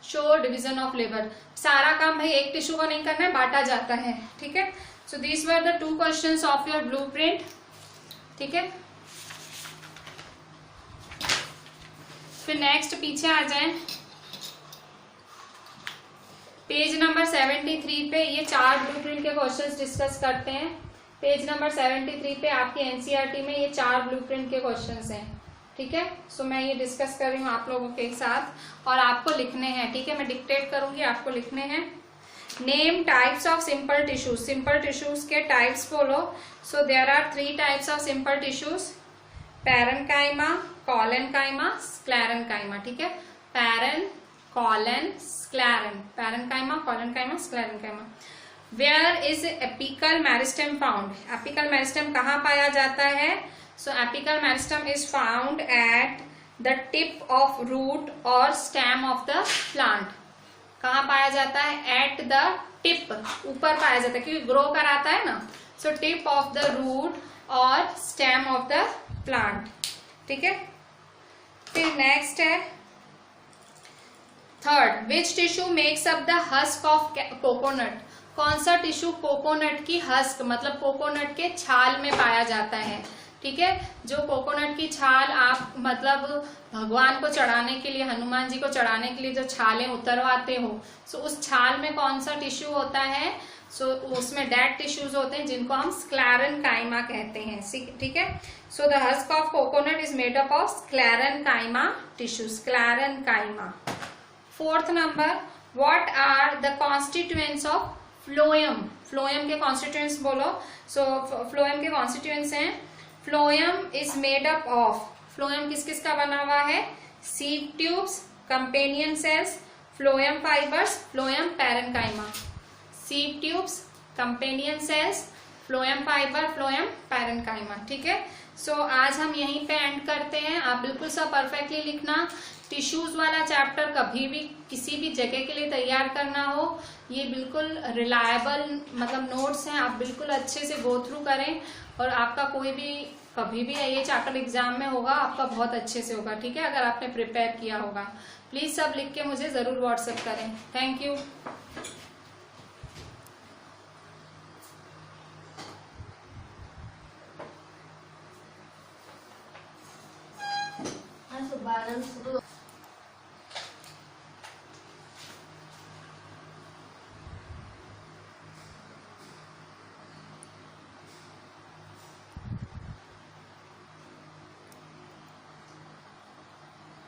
शो डिवीजन ऑफ लेबर। सारा काम भाई एक टिश्यू को नहीं करना है, बांटा जाता है, ठीक है। So these were the 2 questions of your blueprint, ठीक है। फिर नेक्स्ट पीछे आ जाएं, पेज नंबर 73 पे ये 4 ब्लूप्रिंट के क्वेश्चंस डिस्कस करते हैं। पेज नंबर 73 पे आपकी एनसीईआरटी में ये 4 ब्लूप्रिंट के क्वेश्चंस हैं, ठीक है। सो मैं ये डिस्कस कर रही हूँ आप लोगों के साथ और आपको लिखने हैं, ठीक है। मैं डिक्टेट करूंगी, आपको लिखने हैं। Name types of simple tissues. Simple tissues के टाइप्स बोलो। So there are 3 types of simple tissues, parenchyma, collenchyma, sclerenchyma, ठीक है। Parenchyma, collenchyma, sclerenchyma. Where is apical meristem found. Apical meristem कहाँ पाया जाता है। So apical meristem is found at the tip of root और स्टेम ऑफ द प्लांट। कहाँ पाया जाता है, एट द टिप, ऊपर पाया जाता है क्योंकि ग्रो कराता है ना। So tip of the root और स्टेम ऑफ द प्लांट, ठीक है। फिर नेक्स्ट है third, which tissue makes up the husk of coconut. कौन सा टिश्यू कोकोनट की हस्क मतलब कोकोनट के छाल में पाया जाता है। ठीक है। जो कोकोनट की छाल आप मतलब भगवान को चढ़ाने के लिए, हनुमान जी को चढ़ाने के लिए जो छालें उतरवाते हो, सो उस छाल में कौन सा टिश्यू होता है? सो उसमें डेड टिश्यूज होते हैं जिनको हम स्क्लेरेन्काइमा कहते हैं, ठीक है। So the husk of coconut is made up of sclerenchyma tissue, sclerenchyma. Fourth number, what are the constituents of phloem? Phloem के कॉन्स्टिट्यूएंट्स बोलो। सो फ्लोएम के कॉन्स्टिट्यूएंट्स हैं, phloem is made up of, phloem किस किस का बना हुआ है? Sieve tubes, companion cells, phloem fibres, phloem parenchyma. Sieve tubes, companion cells, phloem fibre, phloem parenchyma, ठीक है। सो आज हम यहीं पे एंड करते हैं। आप बिल्कुल सब परफेक्टली लिखना। टिश्यूज वाला चैप्टर कभी भी किसी भी जगह के लिए तैयार करना हो, ये बिल्कुल रिलायबल मतलब नोट्स हैं, आप बिल्कुल अच्छे से गो थ्रू करें और आपका कोई भी कभी भी ये चैप्टर एग्जाम में होगा, आपका बहुत अच्छे से होगा, ठीक है, अगर आपने प्रिपेयर किया होगा। प्लीज सब लिख के मुझे जरूर व्हाट्सएप करें। Thank you. हाँ, तो 12